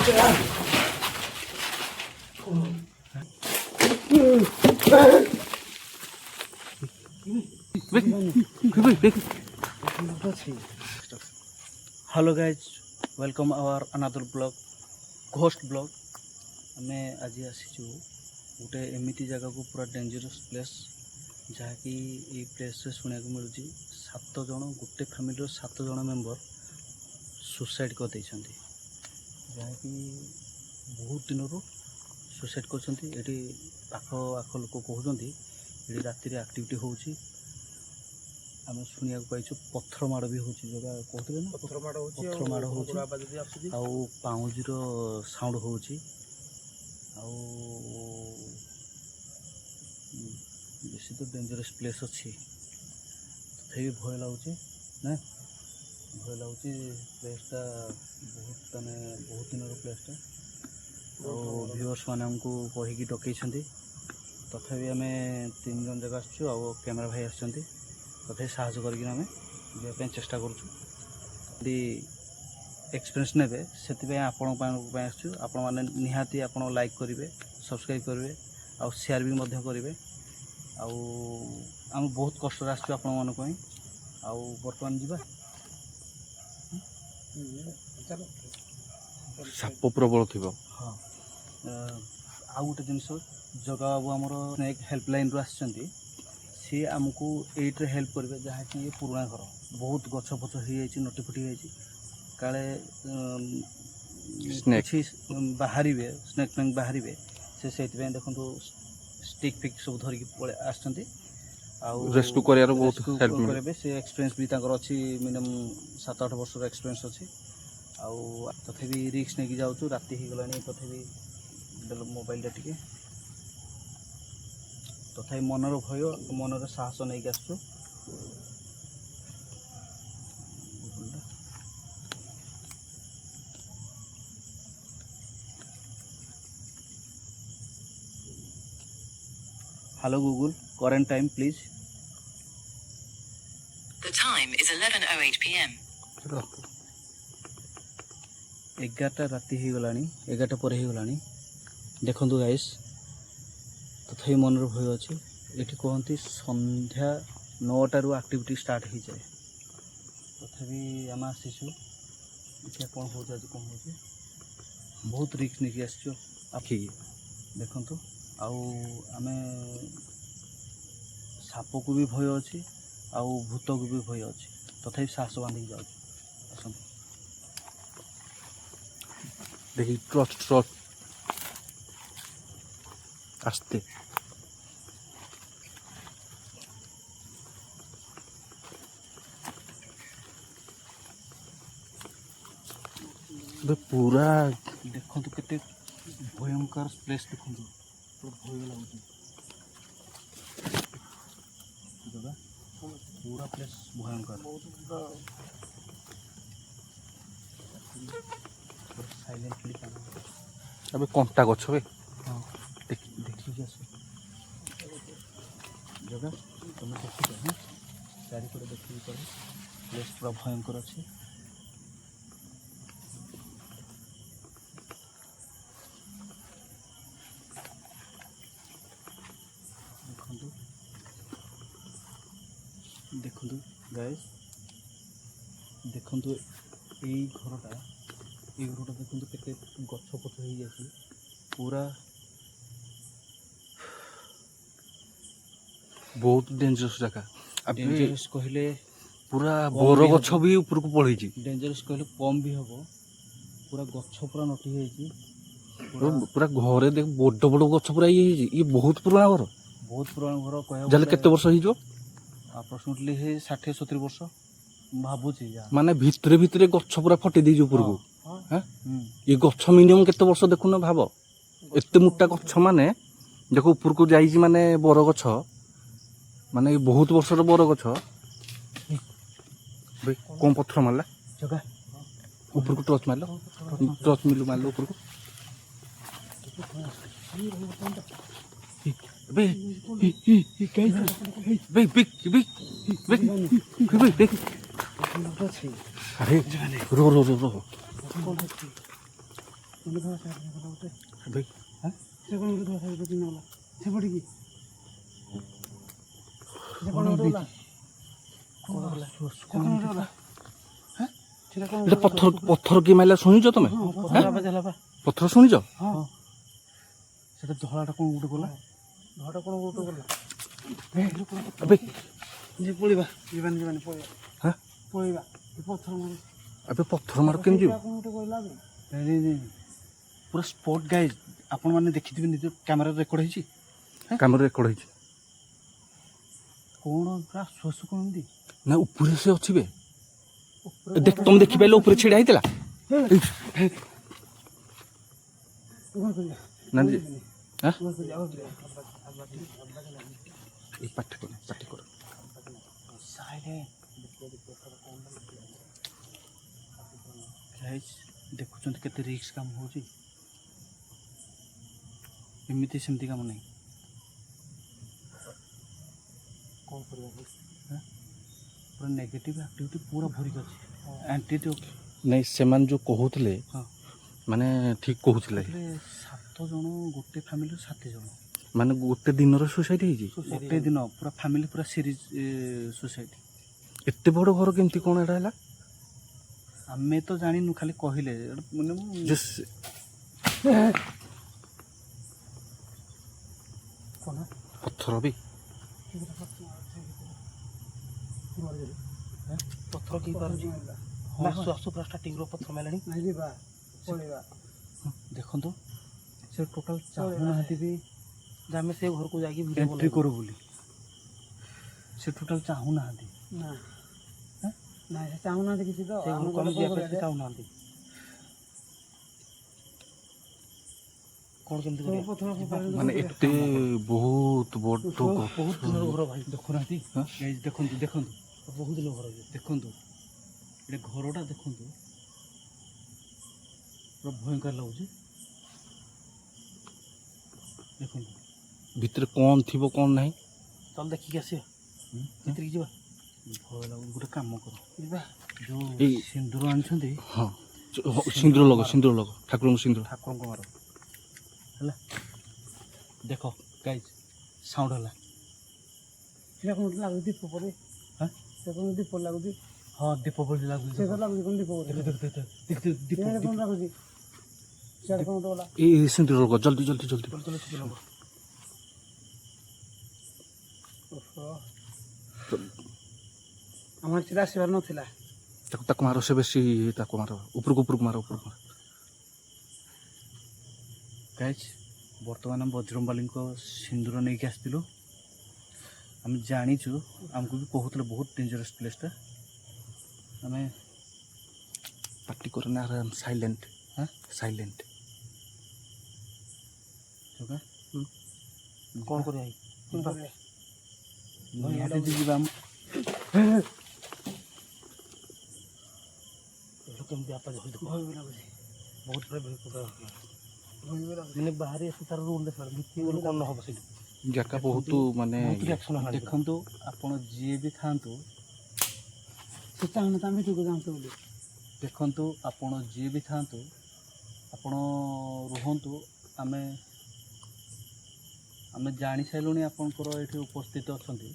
Hello guys, welcome our another blog ghost blog. आमे आज आसीचु गोटे एमिति जगह को पूरा डेंजरस प्लेस जहाँकि ये प्लेस से सुना मिलूँ 7 जन गोटे फैमिली 7 जन मेंबर सुसाइड कर देइछन्ति, जहाँकि बहुत दिन सुसाइड करछन्ति। एटी पाख आख लोक कहउछन्ति एटी राति रे एक्टिविटी होउछि। आम शुणा पाइछु पत्थर माड़ भी होउछि, जगह कहते ना पत्थर माड़ होउछि आउ पाउंजीर साउंड होउछि आउ बेसी तो डेंजरस प्लेस अच्छी तथापि भय लगुच ना, भय लगुच प्लेसटा बहुत माने बहुत दिन प्लेसटा व्यूअर्स मैंने आमको कहीकि डकई तथापि आम 3 जन जगह आसचु आ कैमेरा भाई आसछन्ति तथे साहस करके आम जावाई चेष्टा करुँ। एक्सपीरियंस नेबे से आपण आसचु। आपण मैंने निहाती आपण लाइक करेंगे, सब्सक्राइब करेंगे आउ शेयर भी मध्य करेंगे। आम बहुत कष्ट आसचु आपण मानक आउ बर्तमान जीवा साप प्रबल थी। हाँ आउ गोटे जिनस जगह बाबू आमर स्नेक हेल्पलाइन रु आसछन्ति, सी आमको एट्रे हेल्प करेंगे जहाँकि ये पुराना घर बहुत गछ फछ हो नटी फटी काले किसी बाहर स्नेक फ्नेक बाहर से देखो स्टिक फिक सब धरिकी पड़े आसछन्ति रेस्क्यू करियार बहुत हेल्प करेंगे। से एक्सपीरियंस भी तांकर अछि, मिनिमम 7-8 वर्ष एक्सपीरियंस अछि। आउ तथापि रिक्स नहीं जाऊँ राति हो गलानी तथापि मोबाइल टे तथापि मनर भय मनर साहस नहीं आसचु। Hello Google, current time please. The time is 11:08 p.m. 11टा राति हो गलानी, 11टा पर हो गलानी। देखु गाइस तथापि मनर भय अच्छी। ये कहती संध्या 9टारू एक्टिविटी स्टार्ट हो जाए तथापि आम आसीचु देखिए कौन हो आज कौन हो बहुत रिक्स नहीं आसचु आखिकी देखु। आउ आमे साप को भी भय अच्छी आउ भूत को भी भय अच्छी तथापि साहस बांधिक जाऊँ। देखी ट्रच ट्रच आस्ते पूरा देखो केते भयंकर प्लेस देखो भय लगुच जगह पूरा प्लेस भयंकर साइलेंटली अबे कंटा गछ बे। हाँ देखिए आस जगह तुम देखिए हाँ चारिपट देखिए प्लेस पूरा भयंकर अच्छे। देखु गाइस देखु यही घरटा देखु केते गछ पछ हो जाए पूरा बहुत डेंजरस जगह। डेंजरस कहले पूरा बोर गछ भी ऊपर को पड़े डेंजरस कहले कम भी हम पूरा गछ पूरा नटी पूरा घरे देख बड़ बड़ गछ पूरा ये बहुत पुराना घर कह जाले केते वर्ष हो अप्रोक्सीमेटली 60-70 वर्ष भावुची माने भितरे भितरे गछ पूरा फटे दी ऊपर को। ये गछ मिनिमम केते वर्ष देखुन भाव एते मोटा गछ माने देखो ऊपर को जाई माने बर गछ माने बहुत वर्ष बर गछ कौन पत्थर मारला जगह ऊपर को टच मारलो टच मिलू मारलो ऊपर को बे बे बिक बिक बिक बिक अरे रो रो रो रो ଭାଇ ସେ କ'ଣ ଗୋଟେ ଧରା ହେଇକି ଚିହ୍ନ ଗଲା ସେପଟେ କି এটা পথর পথর কি মাইলা শুনিছ তুমি পথর শুনিছ সেটা ধଳାটা କ'ଣ ଗୋଟେ ଗଲା ଧଡ଼ା କ'ଣ ଗୋଟେ ଗଲା ଏବେ ଯେ ପଳେଇବା ଯିବାନି ଯିବାନି ପଳେଇବା হ্যাঁ ପଳେଇବା ଏ ପଥର ମାରି ଏବେ ପଥର ମାର କେମିତି ଯିବ କ'ଣ ଗୋଟେ କହିଲା କି ପୁରା ସ୍ପଟ୍ ଗାଇଜ୍ ଆପଣମାନେ ଦେଖିଥିବେ ନିଜ କ୍ୟାମେରାରେ ରେକର୍ଡ଼ ହେଇଛି କାମରେ ରେକର୍ଡ ହେଇଛି କ'ଣ ପୁରା ଶୋଷ କ'ଣ ଏମିତି ନା ଉପରେ ସେ ଅଛି ବେ ଦେଖ ତମେ ଦେଖିପାରିଲ ଉପରେ ଛିଡ଼ା ହେଇଥିଲା କ'ଣ କରିବା ନା ଜି হ্যাঁ କ'ଣ କରିବା ଆଉ କରିବା এই পাঠ্য করে পাঠ্য করে ଗାଇଜ୍ ଦେଖୁଛନ୍ତି କେତେ ରିକ୍ସ କାମ ହେଉଛି ଏମିତି ସେମିତି କାମ ନାହିଁ କ'ଣ କରିବା ପୁରା ନେଗେଟିଭ୍ ଆକ୍ଟିଭିଟି ପୁରା ଭରିକି ଅଛି ଆଣ୍ଟି ନାଇଁ ସେମାନେ ଯେଉଁ କହୁଥିଲେ ହଁ ମାନେ ଠିକ୍ କହୁଥିଲେ 7 ଜଣ ଗୋଟେ ଫ୍ୟାମିଲିରୁ 7 ଜଣ ମାନେ ଗୋଟେ ଦିନର ସୁସାଇଡ୍ ହେଇଛି ଗୋଟେ ଦିନ ପୁରା ଫ୍ୟାମିଲି ପୁରା ସିରିଜ୍ ସୁସାଇଡ୍ ଏତେ ବଡ଼ ଘର କେମିତି କ'ଣ ଏଇଟା ହେଲା ଆମେ ତ ଜାଣିନୁ ଖାଲି କହିଲେ ମାନେ ଯେ କ'ଣ ପଥର ବି ପଥର କି ପାରୁଛି ଆସୁ ଆସୁ ପୁରା ଷ୍ଟାର୍ଟିଂରୁ ପଥର ମାରିଲାଣି ନାଇଁ ଯିବା ପଳେଇବା ଦେଖନ୍ତୁ ସେ ଟୋଟାଲ୍ ଚାହୁଁନାହାନ୍ତି ବି ଯେ ଆମେ ସେ ଘରକୁ ଯାଇକି ଏଣ୍ଟ୍ରି କରୁ ବୋଲି ସେ ଟୋଟାଲ୍ ଚାହୁଁନାହାନ୍ତି ନା ନାଇଁ ସେ ଚାହୁଁନାହାନ୍ତି କିଛି ତ ସେ ଘରକୁ ଆମେ ଯିବା ପାଇଁ ସେ ଚାହୁଁନାହାନ୍ତି କ'ଣ କେମିତି କରିବା ପଥର ମାନେ ଏତେ ବହୁତ ବଡ଼ ବହୁତ ଦିନର ଘର ଭାଇ ଦେଖୁନାହାନ୍ତି ଏଇ ଦେଖନ୍ତୁ ଦେଖନ୍ତୁ ବହୁତ ଦିନ ଘର ଦେଖନ୍ତୁ ଏଇଟା ଘରଟା ଦେଖନ୍ତୁ ପୁରା ଭୟଙ୍କର ଲାଗୁଛି ଦେଖନ୍ତୁ ଭିତରେ କ'ଣ ଥିବ କ'ଣ ନାହିଁ ଚାଲ ଦେଖିକି ଆସିବା ଭିତରିକି ଯିବା ଭୟ ଲାଗୁଛି ଗୋଟେ କାମ କର ଯିବା ଯେଉଁ ଏଇ ସିନ୍ଦୁର ଆଣିଛନ୍ତି ହଁ ସିନ୍ଦୁର ଲଗ ଠାକୁରଙ୍କୁ ସିନ୍ଦୁର ଠାକୁରଙ୍କ ମାର ହେଲା ଦେଖ ଗାଇଜ୍ ସାଉଣ୍ଡ ହେଲା ସେଟା କ'ଣ ଲାଗୁଛି ଦୀପ ପରେ ହଁ ସେ କ'ଣ ଦୀପ ଲାଗୁଛି ହଁ ଦୀପ ଭଳି ଲାଗୁଛି ସେ ତ ଲାଗୁଛି କ'ଣ ଦୀପ ପରେ ଦୀପ ସିଆଡ଼େ କ'ଣ ଲାଗୁଛି ସିଆଡ଼େ କ'ଣ ଗଲା ଏଇ ସିନ୍ଦୁର ଲଗ ଜଲ୍ଦି ଜଲ୍ଦି ଜଲ୍ଦି ଆମର ସେଟା ଆସିବାର ନଥିଲା ତାକୁ ତାକୁ ମାର ସେ ବେଶୀ ତାକୁ ମାର ଉପରକୁ ମାର ଗାଇଜ୍ ବର୍ତ୍ତମାନ ଆମେ ବଜରଙ୍ଗବାଲୀଙ୍କ ସିନ୍ଦୁର ନେଇକି ଆସିଥିଲୁ ଆମେ ଜାଣିଛୁ ଆମକୁ ବି କହୁଥିଲେ ବହୁତ ଡେଞ୍ଜରସ୍ ପ୍ଲେସ୍ଟା ଆମେ ପାଟି କରନା ଆରାମ ସାଇଲେଣ୍ଟ ହଁ ସାଇଲେଣ୍ଟ କ'ଣ କରିବା କ'ଣ କରିବା ନିହାତି ଯିବା କେମିତି ବାପା ଭୟ ବି ଲାଗୁଛି ବହୁତ ପୁରା ଭୟ ବି ଲାଗୁଛି ମାନେ ବାହାରେ ଆସି ତାର ରୁଲ୍ ଦେଖ ଭିତ୍ତି ଗଲେ କ'ଣ ହେବ ସେଇଠି ଜାଗା ବହୁତ ମାନେ ଦେଖନ୍ତୁ ଆପଣ ଯିଏ ବି ଥାଆନ୍ତୁ ସେ ଚାହୁଁନାହାନ୍ତି ଆମେ ଭିତରକୁ ଯାଆନ୍ତୁ ବୋଲି ଦେଖନ୍ତୁ ଆପଣ ଯିଏ ବି ଥାଆନ୍ତୁ ଆପଣ ରୁହନ୍ତୁ ଆମେ ଜାଣିସାରିଲୁଣି ଆପଣଙ୍କର ଏଠି ଉପସ୍ଥିତ ଅଛନ୍ତି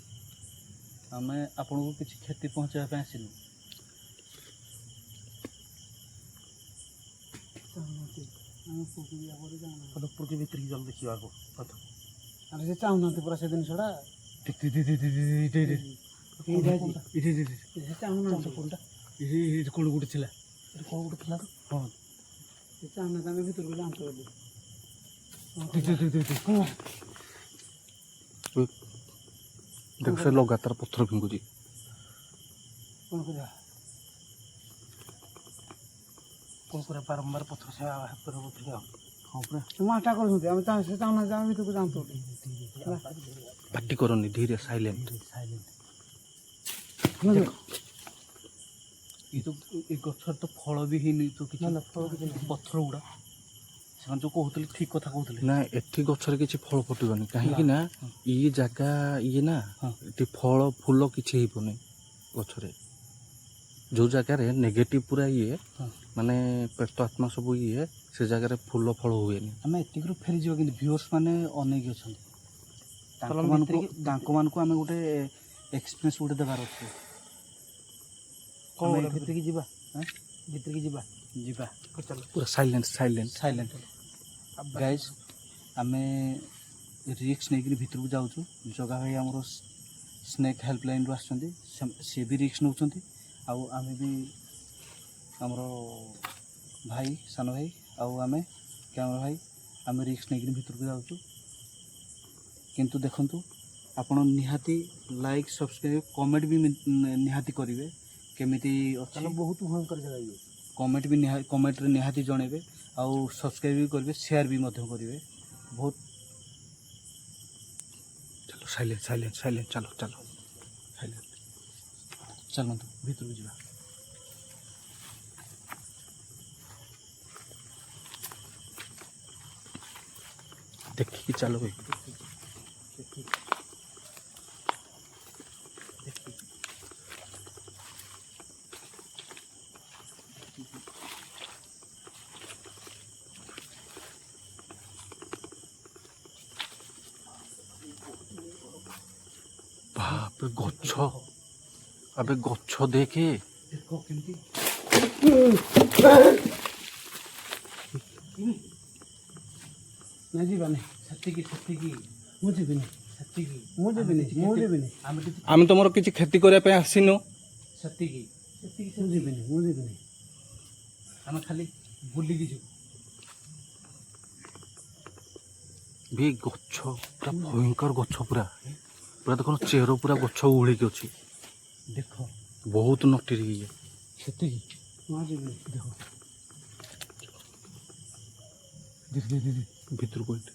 ଆମେ ଆପଣଙ୍କୁ କିଛି କ୍ଷତି ପହଞ୍ଚାଇବା ପାଇଁ ଆସିନୁ ଚାହୁଁନାହାନ୍ତି ଆମେ ଉପରକୁ ଯିବା ପରେ ଚାହୁଁନାହାନ୍ତି ଉପରକୁ ଭିତରିକି ଜଲ୍ଦି ଦେଖିବାକୁ ଆରେ ସେ ଚାହୁଁନାହାନ୍ତି ପୁରା ସେ ଜିନିଷଟା ସେ ଚାହୁଁନାହାନ୍ତି କ'ଣ ଗୋଟେ ଥିଲା କ'ଣ ଗୋଟେ ଥିଲା ହଁ ସେ ଚାହୁଁନାହାନ୍ତି ଆମେ ଭିତରକୁ ଯାଆନ୍ତୁ ବୋଲି ଦେଖ ସେ ଲଗାତାର ପଥର ଫିଙ୍ଗୁଛି କ'ଣ କରିବା ବାରମ୍ବାର ପଥର ସେ ହାତରେ ହଁ ପୁରା ସେ ମାଟା କରୁଛନ୍ତି ଆମେ ସେ ଚାହୁଁନାହାନ୍ତି ଆମେ ଭିତରକୁ ଯାଆନ୍ତୁ ବୋଲି ପାଟି କରନି ଧୀରେ ସାଇଲେଣ୍ଟ ଏ ଗଛରେ ତ ଫଳ ବି ହେଇନି ତ କିଛି ପଥର ଗୁଡ଼ା ସେମାନେ ଯେଉଁ କହୁଥିଲେ ଠିକ୍ କଥା କହୁଥିଲେ ନା ଏଠି ଗଛରେ କିଛି ଫଳ ଫୁଟିବନି କାହିଁକି ନା ଇଏ ଜାଗା ଇଏ ନା ଏଠି ଫଳ ଫୁଲ କିଛି ହେଇବନି ଗଛରେ ଯେଉଁ ଜାଗାରେ ନେଗେଟିଭ୍ ପୁରା ଇଏ ମାନେ ପ୍ରେତ ଆତ୍ମା ସବୁ ଇଏ ସେ ଜାଗାରେ ଫୁଲ ଫଳ ହୁଏନି। ଆମେ ଏତିକିରୁ ଫେରିଯିବା କିନ୍ତୁ ଭିଉଅର୍ସ ମାନେ ଅନେଇକି ଅଛନ୍ତି। ତାଙ୍କମାନଙ୍କୁ ଆମେ ଗୋଟେ ଏକ୍ସପିରିଏନ୍ସ ଗୋଟେ ଦେବାର ଅଛି। କ'ଣ ଆମେ ଗୋଟେ ଭିତରିକି ଯିବା ଭିତରିକି ଯିବା ଯିବା ଚାଲ ପୁରା ସାଇଲେଣ୍ଟ ସାଇଲେଣ୍ଟ। Silent guys. ଆମେ ରିକ୍ସ ନେଇକିରି ଭିତରକୁ ଯାଉଛୁ। ଜଗା ଭାଇ ଆମର ସ୍ନେକ୍ ହେଲ୍ପଲାଇନ୍ରୁ ଆସିଛନ୍ତି, ସିଏ ବି ରିକ୍ସ ନେଉଛନ୍ତି। ଆଉ ଆମେ ବି ଆମର ଭାଇ ସାନ ଭାଇ ଆଉ ଆମେ କ୍ୟାମେରା ଭାଇ ଆମେ ରିକ୍ସ ନେଇକିରି ଭିତରକୁ ଯାଉଛୁ। କିନ୍ତୁ ଦେଖନ୍ତୁ ଆପଣ ନିହାତି ଲାଇକ୍ ସବସ୍କ୍ରାଇବ୍ କମେଣ୍ଟ ବି ନିହାତି କରିବେ କେମିତି ଅଛି। ତାହେଲେ ବହୁତ ଭୟଙ୍କର ଜାଗା ଇଏ। କମେଣ୍ଟ ବି କମେଣ୍ଟରେ ନିହାତି ଜଣେଇବେ ଆଉ ସବସ୍କ୍ରାଇବ୍ ବି କରିବେ, ସେୟାର ବି ମଧ୍ୟ କରିବେ। ବହୁତ ଚାଲ ସାଇଲେଣ୍ଟ ସାଇଲେଣ୍ଟ ସାଇଲେଣ୍ଟ ଚାଲ ଚାଲ ସାଇଲେଣ୍ଟ। ଚାଲନ୍ତୁ ଭିତରକୁ ଯିବା। ଦେଖିକି ଚାଲ ଭାଇ। ବାପରେ ଗଛ, ଆବେ ଗଛ ଦେଖେ। ଦେଖ କେମିତି ନା ଯିବାନି ସେତିକି ସେତିକି ମୁଁ ଯିବିନି ସେତିକି ମୁଁ ଯିବିନି ମୁଁ ଯିବିନି ଆମେ ଟିକେ ଆମେ ତମର କିଛି କ୍ଷତି କରିବା ପାଇଁ ଆସିନୁ। ସେତିକି ସେତିକି ମୁଁ ଯିବିନି ମୁଁ ଯିବିନି। ଆମେ ଖାଲି ବୁଲିକି ଯିବୁ। ବି ଗଛ ପୁରା ଭୟଙ୍କର ଗଛ, ପୁରା ପୁରା ଦେଖୁନ ଚେର ପୁରା ଗଛ ଉଳିକି ଅଛି। ଦେଖ ବହୁତ ନଟିରି ଇଏ। ସେତିକି ମୁଁ ଯିବିନି। ଦେଖ ଭିତରକୁ ଏଠି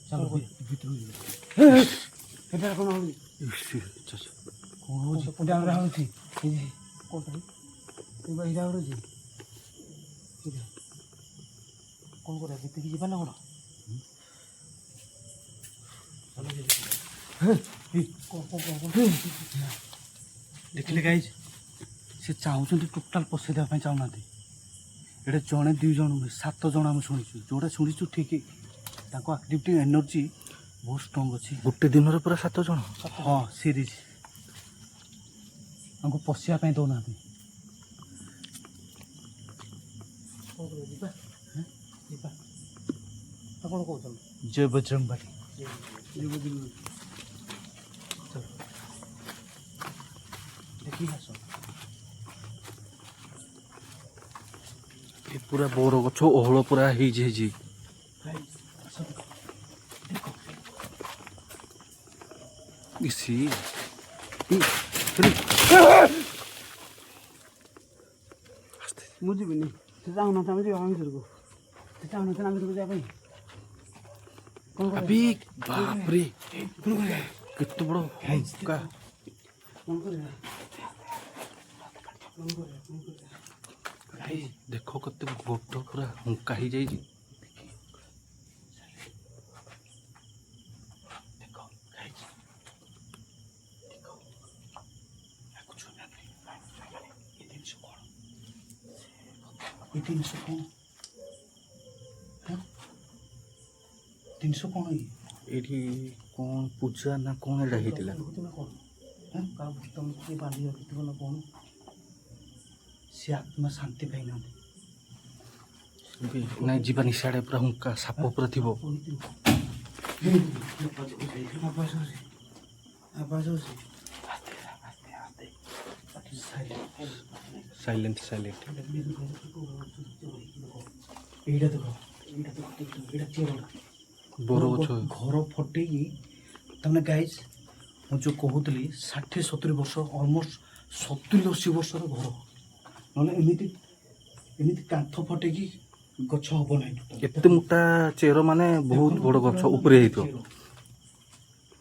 ଚାଲ ଭିତରକୁ ଯିବା। ଏଟା କ'ଣ ହଉଛି? କ'ଣ ହେଉଛି? ଡାଙ୍ଗରା ହଉଛି କୋଉଟା ଏଇଟା ହଉଛି କ'ଣ କରିବା ଭିତରିକି ଯିବା ନା କ'ଣ? ଦେଖିଲେ ଗାଇଜ୍, ସେ ଚାହୁଁଛନ୍ତି ଟୋଟାଲ ପଶେଇ ଦେବା ପାଇଁ ଚାହୁଁନାହାନ୍ତି। ଏଇଟା ଜଣେ 2 ଜଣ ନୁହେଁ 7 ଜଣ ଆମେ ଶୁଣିଛୁ। ଯେଉଁଟା ଶୁଣିଛୁ ଠିକ୍, ତାଙ୍କ ଆକ୍ଟିଭିଟି ଏନର୍ଜି ବହୁତ ଷ୍ଟ୍ରଙ୍ଗ ଅଛି। ଗୋଟେ ଦିନରେ ପୁରା 7 ଜଣ। ହଁ ସିରିଜ୍ ତାଙ୍କୁ ପଶିବା ପାଇଁ ଦେଉନାହାନ୍ତି। କ'ଣ କରିବା ଯିବା ଯିବା ଆଉ କ'ଣ କହୁଛନ୍ତି? ଜୟ ବଜରଙ୍ଗ ବାଲି। ଦେଖିକି ଆସ। ଏ ପୁରା ବର ଗଛ ଓହଳ ପୁରା ହେଇଛି। ଇସି ମୁଁ ଯିବିନି। ସେ ଚାହୁଁନାହାନ୍ତି ଆମେ ଯିବା ଭିତରକୁ। ସେ ଚାହୁଁନାହାନ୍ତି ଆମେ ଭିତରକୁ ଯିବା ପାଇଁ। କ'ଣ ଆବେ କରିବା? ବାପରେ କ'ଣ କରିବା? କେତେ ବଡ଼ ହୁଙ୍କା। କ'ଣ କରିବା? କ'ଣ କରିବା? କ'ଣ କରିବା? ଦେଖ କେତେ ବଡ଼ ପୁରା ହୁଙ୍କା ହେଇଯାଇଛି। ଦେଖ ଗାଇଜ୍, ଦେଖ ୟାକୁ ଛୁଇଁବାନି। ଏ ଜିନିଷ କ'ଣ? ଏ ଜିନିଷ କ'ଣ? ଜିନିଷ କ'ଣ ଇଏ? ଏଇଠି କ'ଣ ପୂଜା ନା କ'ଣ ଏଇଟା ହେଇଥିଲା? ନା କ'ଣ? କାହା ଭୂତ କିଏ ବାନ୍ଧି ରଖିଥିବ ନା କ'ଣ? ସେ ଆତ୍ମା ଶାନ୍ତି ପାଇନାହାନ୍ତି। ନାଇଁ ଯିବାନି, ସିଆଡ଼େ ପୁରା ହୁଙ୍କା ସାପ ପୁରା ଥିବ। ଆବାଜ ହଉଛି ଆବାଜ ହଉଛି। Silent silent. ଏଇଟା ଦେଖ ଏଇଟା ଚେରଟା ବର ଗଛ ଘର ଫଟେଇକି ତାମାନେ ଗାଇଜ୍, ମୁଁ ଯେଉଁ କହୁଥିଲି 60-70 ବର୍ଷ, ଅଲମୋଷ୍ଟ 70-80 ବର୍ଷର ଘର। ନହେଲେ ଏମିତି କାନ୍ଥ ଫଟେଇକି ଗଛ ହବ ନାହିଁ ଟୋଟାଲ। ଏତେ ମୋଟା ଚେର ମାନେ ବହୁତ ବଡ଼ ଗଛ ଉପରେ ହେଇଥିବ।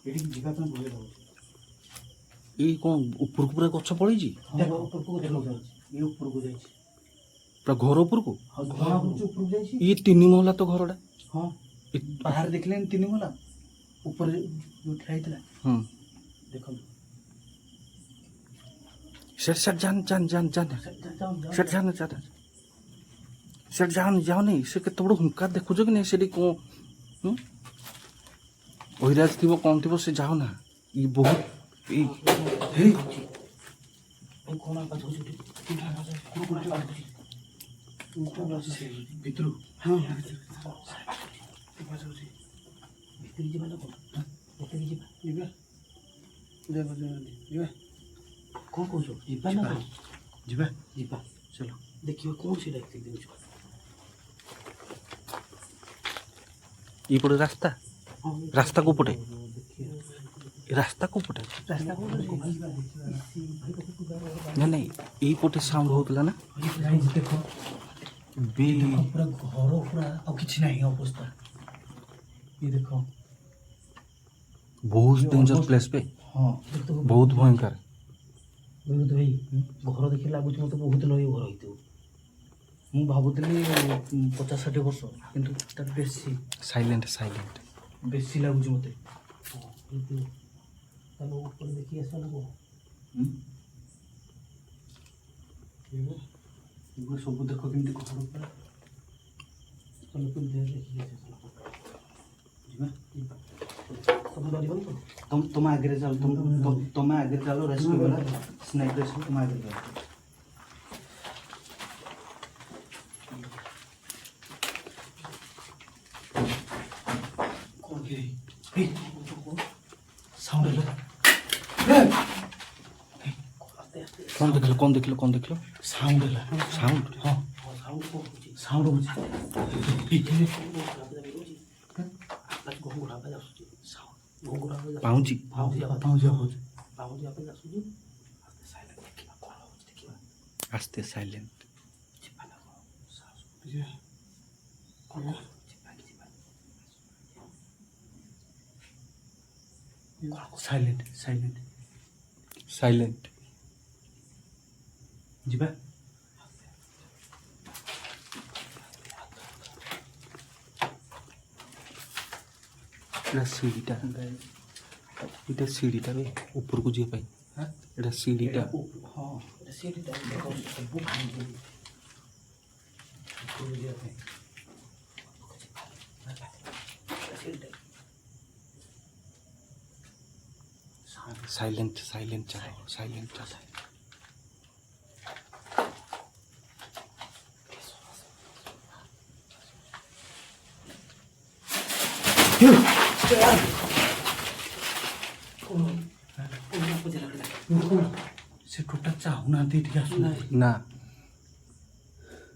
ଏଠିକି ଯିବା ପାଇଁ ଭୟ ଲାଗୁଛି। ଏଇ କ'ଣ ଉପରକୁ ପୁରା ଗଛ ପଳେଇଛି? ଦେଖ ଉପରକୁ ଗଛ ଯାଉଛି, ଇଏ ଉପରକୁ ଯାଇଛି। ପୁରା ଘର ଉପରକୁ? ଆଉ ଜଣା ପଡୁଛି ଉପରକୁ ଯାଇଛି। ଇଏ 3 ମହଲା ତ ଘରଟା। ହଁ ବାହାରେ ଦେଖିଲେନି 3 ମହଲା, ଉପରେ ଯୋଉ ଠିଆ ହେଇଥିଲା ହୁଁ ଦେଖନ୍ତୁ। ସେଟ୍ ଜାନ ଜାନ ଜାନ ଜାନ ସେଟ୍ ଜାନ ଜାନ। ସେଠି ଯାଅନି ସେ କେତେ ବଡ଼ ହୁଙ୍କାର ଦେଖୁଛ କି ନାହିଁ ସେଠି କ'ଣ ଐରାଜ ଥିବ କ'ଣ ଥିବ ସେ ଯାଅ ନା ଇ ବହୁତ ହେଇ କ'ଣ ଆବାଜ ହେଉଛି ଭିତରୁ ହଁ ଆବାଜ ହେଉଛି ଭିତରକୁ ଯିବା ନା କ'ଣ ଭିତରକୁ ଯିବା ଯିବା କ'ଣ କହୁଛ ଯିବା ନା କ'ଣ ଯିବା ଯିବା ଚାଲ ଦେଖିବା କ'ଣ ସେଇଟା ଦେଉଛ ଏଇପଟେ ରାସ୍ତା ରାସ୍ତା କୋଉପଟେ ରାସ୍ତା କୋଉପଟେ ରାସ୍ତା ନାଇଁ ଏଇପଟେ ସାଉଣ୍ଡ ହଉଥିଲା ନା ଦେଖ ବେ ପୁରା ଘର ପୁରା ଆଉ କିଛି ନାହିଁ ଅବସ୍ଥା ଇଏ ଦେଖ ବହୁତ ଡେଞ୍ଜର ପ୍ଲେସ୍ ବେ ହଁ ବହୁତ ଭୟଙ୍କର ଭାଇ ଘର ଦେଖି ଲାଗୁଛି ମୋତେ ବହୁତ ନଈ ଘର ହେଇଥିବ ମୁଁ ଭାବୁଥିଲି 50-60 ବର୍ଷ କିନ୍ତୁ ତାର ସାଇଲେଣ୍ଟ ବେଶୀ ଲାଗୁଛି ମୋତେ ତାହେଲେ ଉପରେ ଦେଖି ଆସିବ ନା କ'ଣ ସବୁ ଦେଖ କେମିତି ଘର ପୁରା ଚାଲ କେମିତି ଦେଖିକି ଆସିବ ଯିବା ତମେ ଡରିବନି ତ ତୁମ ଆଗରେ ଚାଲ ତୁମେ ଆଗରେ ଚାଲ ରେସ୍କ୍ୟୁ ବାଲା ସ୍ନାଇପର ସବୁ ତୁମ ଆଗରେ ଚାଲ କ'ଣ କି ସାଉଣ୍ଡ ହେଲା କ'ଣ ଦେଖିଲ ସାଉଣ୍ଡ ହେଲା ସାଉଣ୍ଡ ହଁ ସାଉଣ୍ଡ ହେଉଛି ପାଉଁଜି ଆସ୍ତେ ସାଇଲେଣ୍ଟ ସାଇଲେଣ୍ଟ ଯିବା ସିଡ଼ିଟା ଏଇଟା ସିଡ଼ିଟା ବେ ଉପରକୁ ଯିବା ପାଇଁ ଏଇଟା ସିଡ଼ିଟା ହଁ ସେଇଟା ସବୁ ଭାଙ୍ଗି ଯିବା ପାଇଁ ସାଇଲେଣ୍ଟ ଚାଲ ସେ ଟୋଟାଲ ଚାହୁଁନାହାନ୍ତି ଏଠିକି ଆସୁନାହାନ୍ତି ନା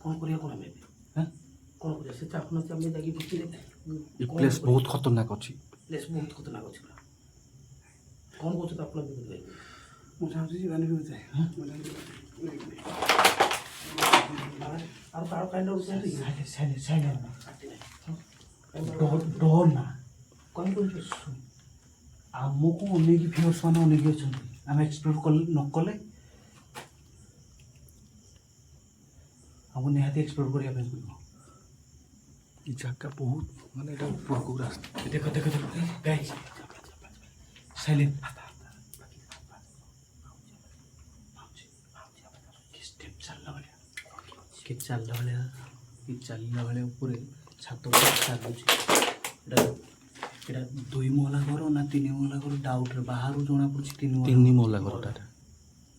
କ'ଣ କରିବା କ'ଣ ଆମେ କ'ଣ କରିବା ସେ ଚାହୁଁନାହାନ୍ତି ଆମେ ଯାଇକି ଭିତରେ ଏ ପ୍ଲେସ୍ ବହୁତ ଖତରନାକ ଅଛି ପ୍ଲେସ୍ ବହୁତ ଖତରନାକ ଅଛି ପୁରା କ'ଣ କହୁଛନ୍ତି ଆପଣ ଭାଇ ମୁଁ ଚାହୁଁଛି ଯିବାନି ଆଉ ତାର କାଇଣ୍ଡ ଡର ନା କ'ଣ କହୁଛୁ ଆମକୁ ଅନେଇକି ଭିଉର୍ସ ମାନେ ଅନେଇକି ଅଛନ୍ତି ଆମେ ଏକ୍ସପ୍ଲୋର ନ କଲେ ଆମକୁ ନିହାତି ଏକ୍ସପ୍ଲୋର କରିବା ପାଇଁ ପଡ଼ିବ ଏ ଜାଗା ବହୁତ ମାନେ ଏଇଟା ଉପରକୁ ରାସ୍ତା ଦେଖ ଗାଇ ସାଇଲେଣ୍ଟ ଚାଲିଲା ଭଳିଆ ଉପରେ ଛାତ ଚାଲୁଛି ଏଇଟା 2 ମହଲା ଘର ନା 3 ମହଲା ଘର ଡାଉଟ୍ରେ ବାହାରୁ ଜଣାପଡ଼ୁଛି 3 ମହଲା ଘରଟା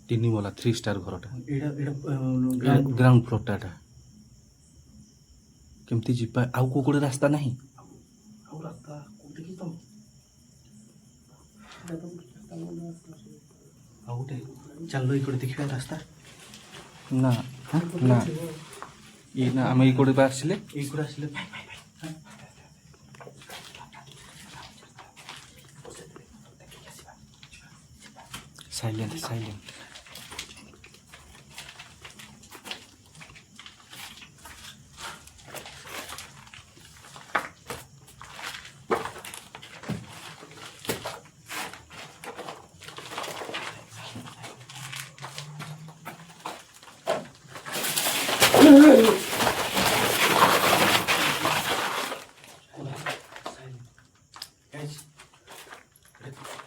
3 ମହଲା 3 ଷ୍ଟାର ଘରଟା ଏଇଟା ଗ୍ରାଉଣ୍ଡ ଫ୍ଲୋରଟା ଏଟା କେମିତି ଯିବା ଆଉ କୋଉ ଗୋଟେ ରାସ୍ତା ନାହିଁ ଆଉ ରାସ୍ତା ଦେଖିଛ ଆଉ ଗୋଟେ ଚାଲ ଏଇପଟେ ଦେଖିବା ରାସ୍ତା ନା ନା ଇଏ ନା ଆମେ ଏଇ କୋଟେ ଆସିଲେ ଏଇପଟେ ଆସିଲେ ସାଇଲେଣ୍ଟ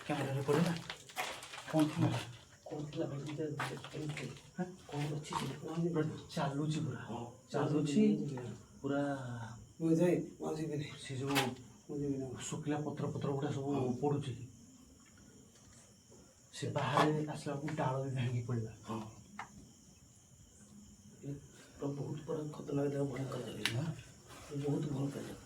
କ୍ୟାମେରାରେ ପଡ଼ିଲା କ'ଣ ଥିଲା ପୁରା ଚାଲୁଛି ପୁରା ସେ ଯେଉଁ ଶୁଖିଲା ପତ୍ର ଗୁଡ଼ା ସବୁ ପଡ଼ୁଛି ସେ ବାହାରେ ଆସିଲା ବେଳକୁ ଡାଳ ବି ଭାଙ୍ଗି ପଡ଼ିଲା। ବହୁତ ବଡ଼ ଖତରନାକ ଜାଗା, ଭୟଙ୍କର ଜାଗା, ବହୁତ ଭୟଙ୍କର ଜାଗା।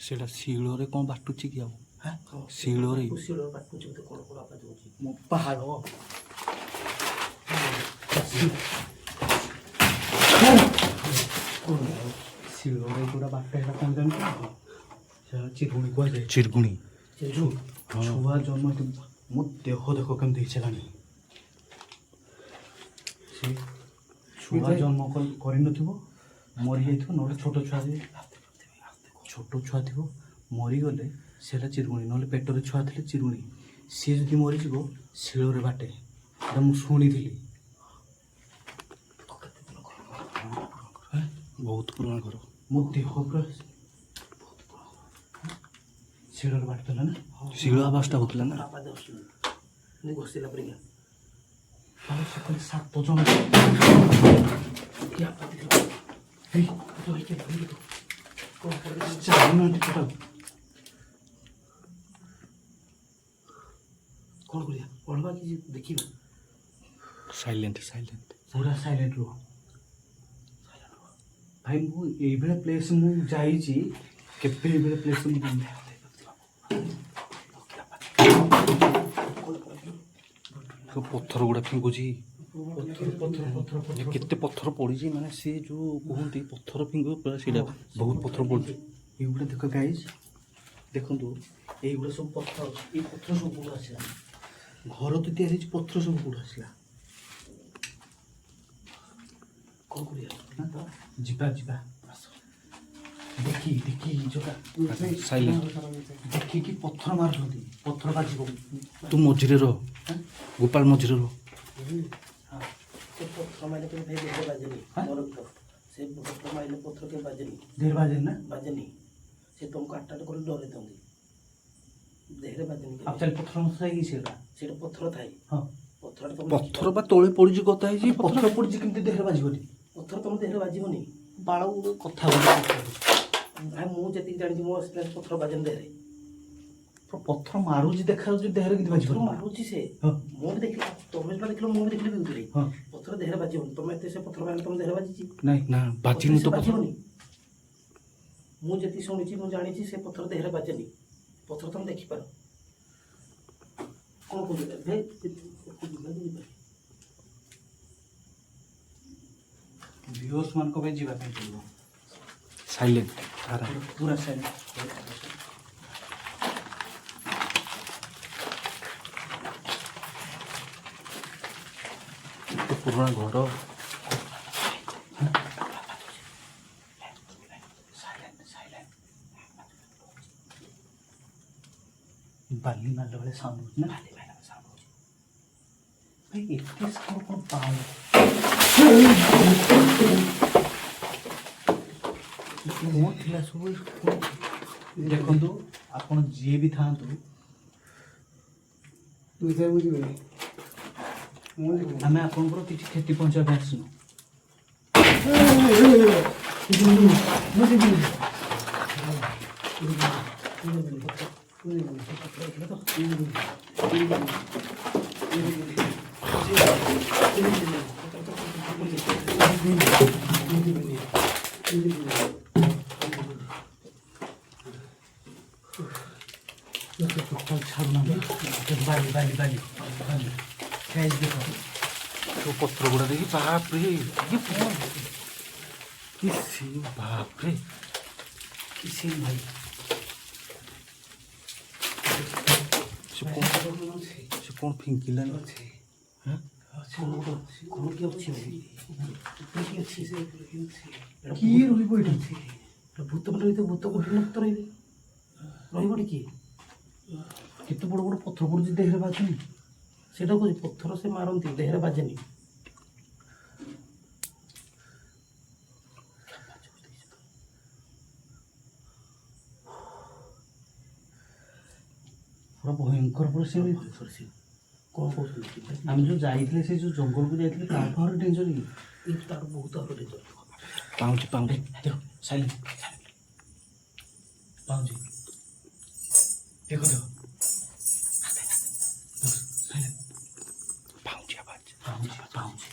ସେଟା ଶିଳରେ କ'ଣ ବାଟୁଛି କି ଆଉ? ଶିଳରେ ଶିଳ ବାଟୁଛି ବୋଧେ, କଣ କଣ ଆବାଜ ହଉଛି। ମୋ ପାହାଡ଼ ଶିଳରେ ଯୋଉଟା ବାଟ ହେଲା କ'ଣ ଜାଣିଛ? ସେଟା ଚିରୁଗୁଣି କୁହାଯାଏ। ଚିରଗୁଣି। ଛୁଆ ଜନ୍ମ ମୋ ଦେହ ଦେଖ କେମିତି ହେଇସାରିଲାଣି। ସେ ଛୁଆ ଜନ୍ମ କରିନଥିବ, ମରିଯାଇଥିବ, ନହେଲେ ଛୋଟ ଛୁଆ ଥିବ ମରିଗଲେ ସେଇଟା ଚିରୁଗୁଣି, ନହେଲେ ପେଟରେ ଛୁଆ ଥିଲେ ଚିରୁଗୁଣି। ସିଏ ଯଦି ମରିଯିବ ଶିଳରେ ବାଟେ, ଏଇଟା ମୁଁ ଶୁଣିଥିଲି। ବହୁତ ପୁରୁଣା ଘର। ମୋ ଦେହ ପୁରା ଶିଳରେ ବାଟୁଥିଲା ନା, ଶିଳ ଆବାଜଟା ହଉଥିଲା ନା। ଆବାଜ ଆସୁନି, ଘଷିଲା ପରିକା। ଆଉ ସେ ଖାଲି 7 ଜଣ ଚାଲୁନାହାନ୍ତି ଟୋଟାଲ। କ'ଣ କରିବା, ପଢ଼ବା କି ଦେଖିବା? ସାଇଲେଣ୍ଟ ପୁରା ସାଇଲେଣ୍ଟ ରୁହ ଭାଇ। ମୁଁ ଏଇଭଳିଆ ପ୍ଲେସ୍ ମୁଁ ଯାଇଛି, କେବେ ଏଇଭଳିଆ ପ୍ଲେସ୍ ମୁଁ ଯାଇନି। ପଥର ଗୁଡ଼ା ଫିଙ୍ଗୁଛି, କେତେ ପଥର ପଡ଼ିଛି, ମାନେ ସେ ଯେଉଁ କୁହନ୍ତି ପଥର ଫିଙ୍ଗୁ, ପୁରା ସେଇଟା ବହୁତ ପଥର ପଡ଼ୁଛି। ଏଇଗୁଡ଼ା ଦେଖ ଗାଇଜ୍, ଦେଖନ୍ତୁ ଏଇଗୁଡ଼ା ସବୁ ପଥର ଅଛି। ଏଇ ପଥର ସବୁ କୋଉଠୁ ଆସିଲା? ଘର ତ ତିଆରି ହେଇଛି, ପଥର ସବୁ କୋଉଠୁ ଆସିଲା? କ'ଣ କରିବା? ଯିବା ଦେଖି ଯୋଉଟା ସାଇଲେଣ୍ଟ। ଦେଖିକି ପଥର ମାରୁଛନ୍ତି, ପଥର ବାଜିବ। ତୁ ମଝିରେ ରହ, ଗୋପାଳ ମଝିରେ ରହ। ସେ ପଥର ମାଇଲେ କେବେ ଦେହରେ ବାଜେନି, ମୋର ତ ସେ ପଥର ମାଇଲେ ପଥର କେବେ ବାଜେନି, ଦେହରେ ବାଜେନି ନା? ବାଜେନି। ସେ ତୁମକୁ ଆଟାକ୍ କରି ଡରେଇ ଦିଅନ୍ତି, ଦେହରେ ବାଜେନି। ଆକ୍ଚୁଆଲି ପଥର ନଥାଏ କି ସେଇଟା ପଥର ଥାଏ। ହଁ, ପଥର ବା ତଳେ ପଡ଼ିଛି, କଥା ହେଇଛି। ପଥର ପଡ଼ିଛି, କେମିତି ଦେହରେ ବାଜିବନି? ପଥର ତମ ଦେହରେ ବାଜିବନି। ବାଳ କଥା ଭାଇ ମୁଁ ଯେତିକି ଜାଣିଛି, ମୋ ଏକ୍ସପିରିଏନ୍ସ, ପଥର ବାଜେନି ଦେହରେ। ପଥର ମାରୁଛି, ଦେଖାଯାଉଛି, ଦେହରେ କିନ୍ତୁ ପଥର ବାଜିବନି। ମାରୁଛି ସେ, ହଁ ମୁଁ ବି ଦେଖିଲି, ତମେ ଯେତେବେଳେ ଦେଖିଲ ମୁଁ ବି ଦେଖିଲି ବିଉତିରେ। ହଁ ପଥର ଦେହରେ ବାଜିବନି। ତମେ ଏତେ ସେ ପଥର ମାରିଲେ ତମ ଦେହରେ ବାଜିଛି? ନାଇଁ ନା, ବାଜିନି ତ ପଥର। ବାଜିବନି। ମୁଁ ଯେତିକି ଶୁଣିଛି, ମୁଁ ଜାଣିଛି, ସେ ପଥର ଦେହରେ ବାଜେନି। ପଥର ତମେ ଦେଖିପାର। କ'ଣ କହୁଛ ଭାଇ? ଭିଉଅର୍ସ ମାନଙ୍କ ପାଇଁ ଯିବା ପାଇଁ ପଡ଼ିବ। ସାଇଲେଣ୍ଟ ପୁରା ସାଇଲେଣ୍ଟ। ପୁରୁଣା ଘର। ବାଲି ମାରିଲା ବେଳେ ସାଉଣ୍ଡ ହଉଛି ନା? ଭାଇ ଏତେ ସାଉଣ୍ଡ କ'ଣ ପାଉନି? କ'ଣ ଥିଲା ସବୁ? ଦେଖନ୍ତୁ, ଆପଣ ଯିଏ ବି ଥାଆନ୍ତୁ, ଆମେ ଆପଣଙ୍କର କିଛି କ୍ଷତି ପହଞ୍ଚାଇବା ପାଇଁ ଆସିନୁ। ବାଲି ପଥର ଗୁଡ଼ା ଦେଖି, ବାପରେ ଇଏ କ'ଣ? କି ସିନ୍, ବାପରେ କି ସିନ୍ ଭାଇ। ସେ କ'ଣ ଫିଙ୍କିଲାନି? କ'ଣ କି ଅଛି? କିଏ ରହିବ ଏଠି? ଭୂତ ରହିଥିବ, ଭୂତ କୋଠି ମୁକ୍ତ ରହିବେ, ରହିବ ଟିକେ। କେତେ ବଡ଼ ବଡ଼ ପଥର ପଡ଼ୁଛି, ଦେହରେ ବାଜୁନି। ସେଇଟା କହୁଛି ପଥର ସେ ମାରନ୍ତି ଦେହରେ ବାଜେନି। ପୁରା ଭୟଙ୍କର ପୁରା ସେ କ'ଣ କହୁଛନ୍ତି? ଆମେ ଯେଉଁ ଯାଇଥିଲେ ସେ ଯେଉଁ ଜଙ୍ଗଲକୁ ଯାଇଥିଲେ ତାଠୁ ଆହୁରି ଡେଞ୍ଜର କି? ଏଇଠୁ ତାଠୁ ବହୁତ ଆହୁରି ଡେଞ୍ଜର। ପାଉଁଜି ପାଉଁଜି ଦେଖ ସାଇଲେଣ୍ଟ ପାଉଁଜି ଦେଖ ଦେଖ ପାଉଁଜି ଆବାଜ ପାଉଁଜି ପାଉଁଜି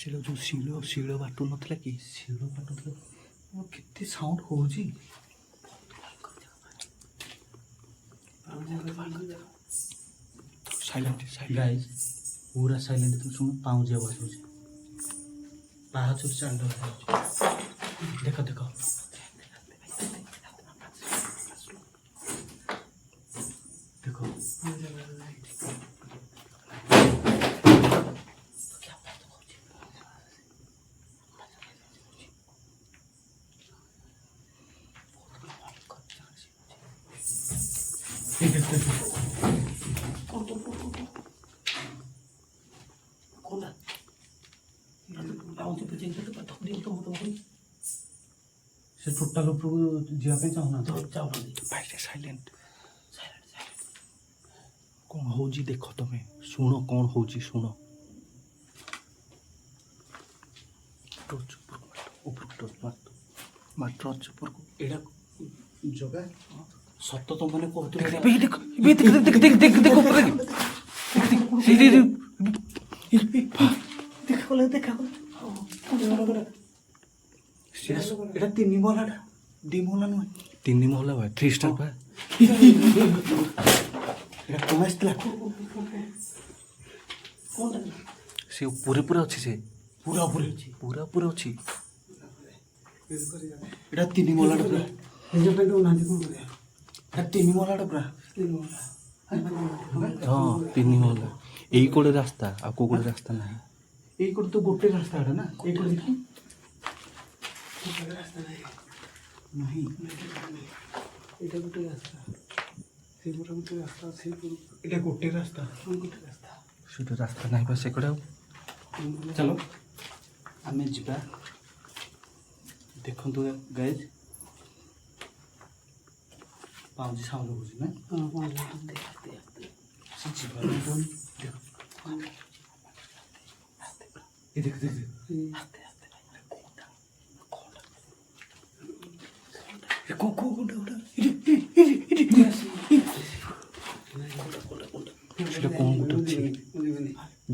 ସେଟା ଯୋଉ ଶିଳ ବାଟୁ ନଥିଲା କି ଶିଳ କାଟୁଥିଲା କେତେ ସାଉଣ୍ଡ ହଉଛି। ସାଇଲେଣ୍ଟ ଗାଇଜ ପୁରା ସାଇଲେଣ୍ଟ ତୁମ ଶୁଣ ପାଉଁଜି ଆବାଜ ହଉଛି। ପାହାଚରେ ଚାଣ୍ଡ ହଉଛି। ଦେଖ ଦେଖ ଦେଖ ସେ ଟୋଟାଲ ଉପରକୁ ଯିବା ପାଇଁ ଚାହୁଁନାହାନ୍ତି। ଭାଇରେ ସାଇଲେଣ୍ଟ କ'ଣ ହଉଛି ଦେଖ ତମେ ଶୁଣ କ'ଣ ହଉଛି ଶୁଣ। ଟର୍ଚ୍ଚ ଉପରକୁ ଟର୍ଚ୍ଚ ମାର ଟର୍ଚ୍ଚ ଉପରକୁ ଏଇଟା ଜଗା ସତ ତ ମାନେ କହୁଥିଲେ ଏଇଟା 3 ମହଲାଟା 2 ମହଲା ନୁହେଁ। 3 ମହଲା ଭାଇ 3 ଷ୍ଟାର ବା ଏଇଟା କଣ ଆସିଥିଲା? ସେ ଉପରେ ପୁରା ଅଛି ସେ ପୁରା ଉପରେ ଅଛି। ପୁରା ଉପରେ ଅଛି। ଏଇଟା 3 ମହଲାଟା ପୁରା। ଏଇଟା 3 ମହଲାଟା ପୁରା। ହଁ 3 ମହଲା। ଏଇ କୋଡ଼େ ରାସ୍ତା ଆଉ କୋଉ କୋଡ଼େ ରାସ୍ତା ନାହିଁ। ଏଇ କୋଟେ ତ ଗୋଟେ ରାସ୍ତା ଏଟା ନା। ଏଇ କୋଟେ ଦେଖି ନାହିଁ ଏଇଟା ଗୋଟେ ରାସ୍ତା ସେଇପଟେ ଗୋଟେ ରାସ୍ତା ସେଇପଟେ ଏଇଟା ଗୋଟେ ରାସ୍ତା ଗୋଟେ ରାସ୍ତା ସେଟା ରାସ୍ତା ନାହିଁ ବା ସେ କୋଡ଼େ ଆଉ ଚାଲ ଆମେ ଯିବା। ଦେଖନ୍ତୁ ଗାଇଜ ପାଉଁଜି ସାଉଣ୍ଡ ହେଉଛି ନା ସେ ଯିବା ଦେଖ ଦେଖ ସେଟା କ'ଣ ଗୋଟେ ଅଛି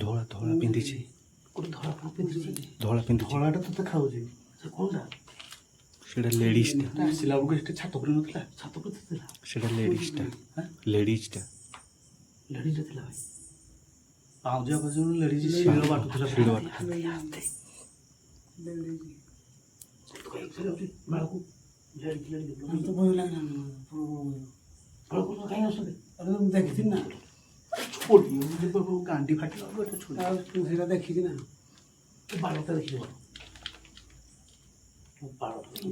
ଧଳା ଧଳା ପିନ୍ଧିଛି ଧଳା ପିନ୍ଧିଛି ଧଳାଟା ତତେ ଖାଉଛି କ'ଣଟା? ସେଟା ଲେଡ଼ିଜ୍ଟା ଆସିଲା ବେଳକୁ ଏଠି ଛାତ ଉପରେ ନଥିଲା। ଛାତ ଉପରେ ଥିଲା ସେଟା ଲେଡ଼ିଜ୍ଟା ଲେଡ଼ିଜ୍ଟା ଲେଡ଼ିଜ୍ଟା ଥିଲା ଭାଇ। ପାଉଁଜି ଆବାଜ ଲେଡ଼ିଜ୍ ଶିଳ ବାଟୁଥିଲା ଶିଳ ବାଟୁ ଦେଖିଛି ନା ଗାଣ୍ଡି ଫାଟିଲା ସେଇଟା ଦେଖିଛି ନା ବାଳଟା ଦେଖିବ।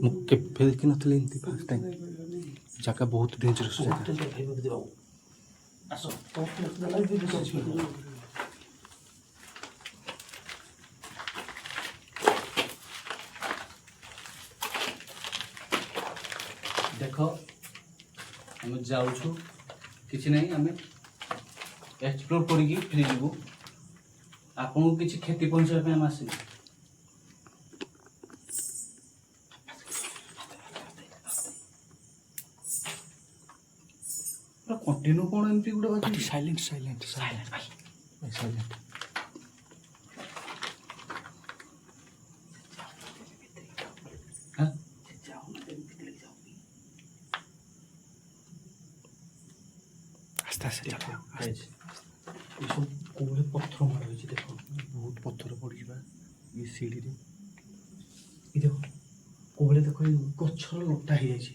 ମୁଁ କେବେ ଦେଖିନଥିଲି ଏମିତି ଫାର୍ଷ୍ଟ ଟାଇମ୍। ଜାଗା ବହୁତ ଡେଞ୍ଜରସ୍ ଜାଗା। ଆସ ଦେଖ ଆମେ ଯାଉଛୁ କିଛି ନାହିଁ ଆମେ ଏକ୍ସପ୍ଲୋର କରିକି ଫେରିଯିବୁ। ଆପଣଙ୍କୁ କିଛି କ୍ଷତି ପହଞ୍ଚାଇବା ପାଇଁ ଆମେ ଆସିବୁ। କଣ୍ଟିନ୍ୟୁ କ'ଣ ଏମିତି ଗୋଟେ ପାଟି ସାଇଲେଣ୍ଟ ସାଇଲେଣ୍ଟ ସାଇଲେଣ୍ଟ ଭାଇ ସାଇଲେଣ୍ଟ। ଆସ୍ତେ ଆସ୍ତେ ଚାଲ ଏସବୁ କୋଉଠି ପଥର ମାଡ଼ ହେଇଛି ଦେଖ ବହୁତ ପଥର ପଡ଼ିଯିବା ଏ ସିଡ଼ିରେ। ଏ ଦେଖ କୋଉଭଳି ଦେଖ ଏଇ ଗଛର ଲଟା ହେଇଯାଇଛି।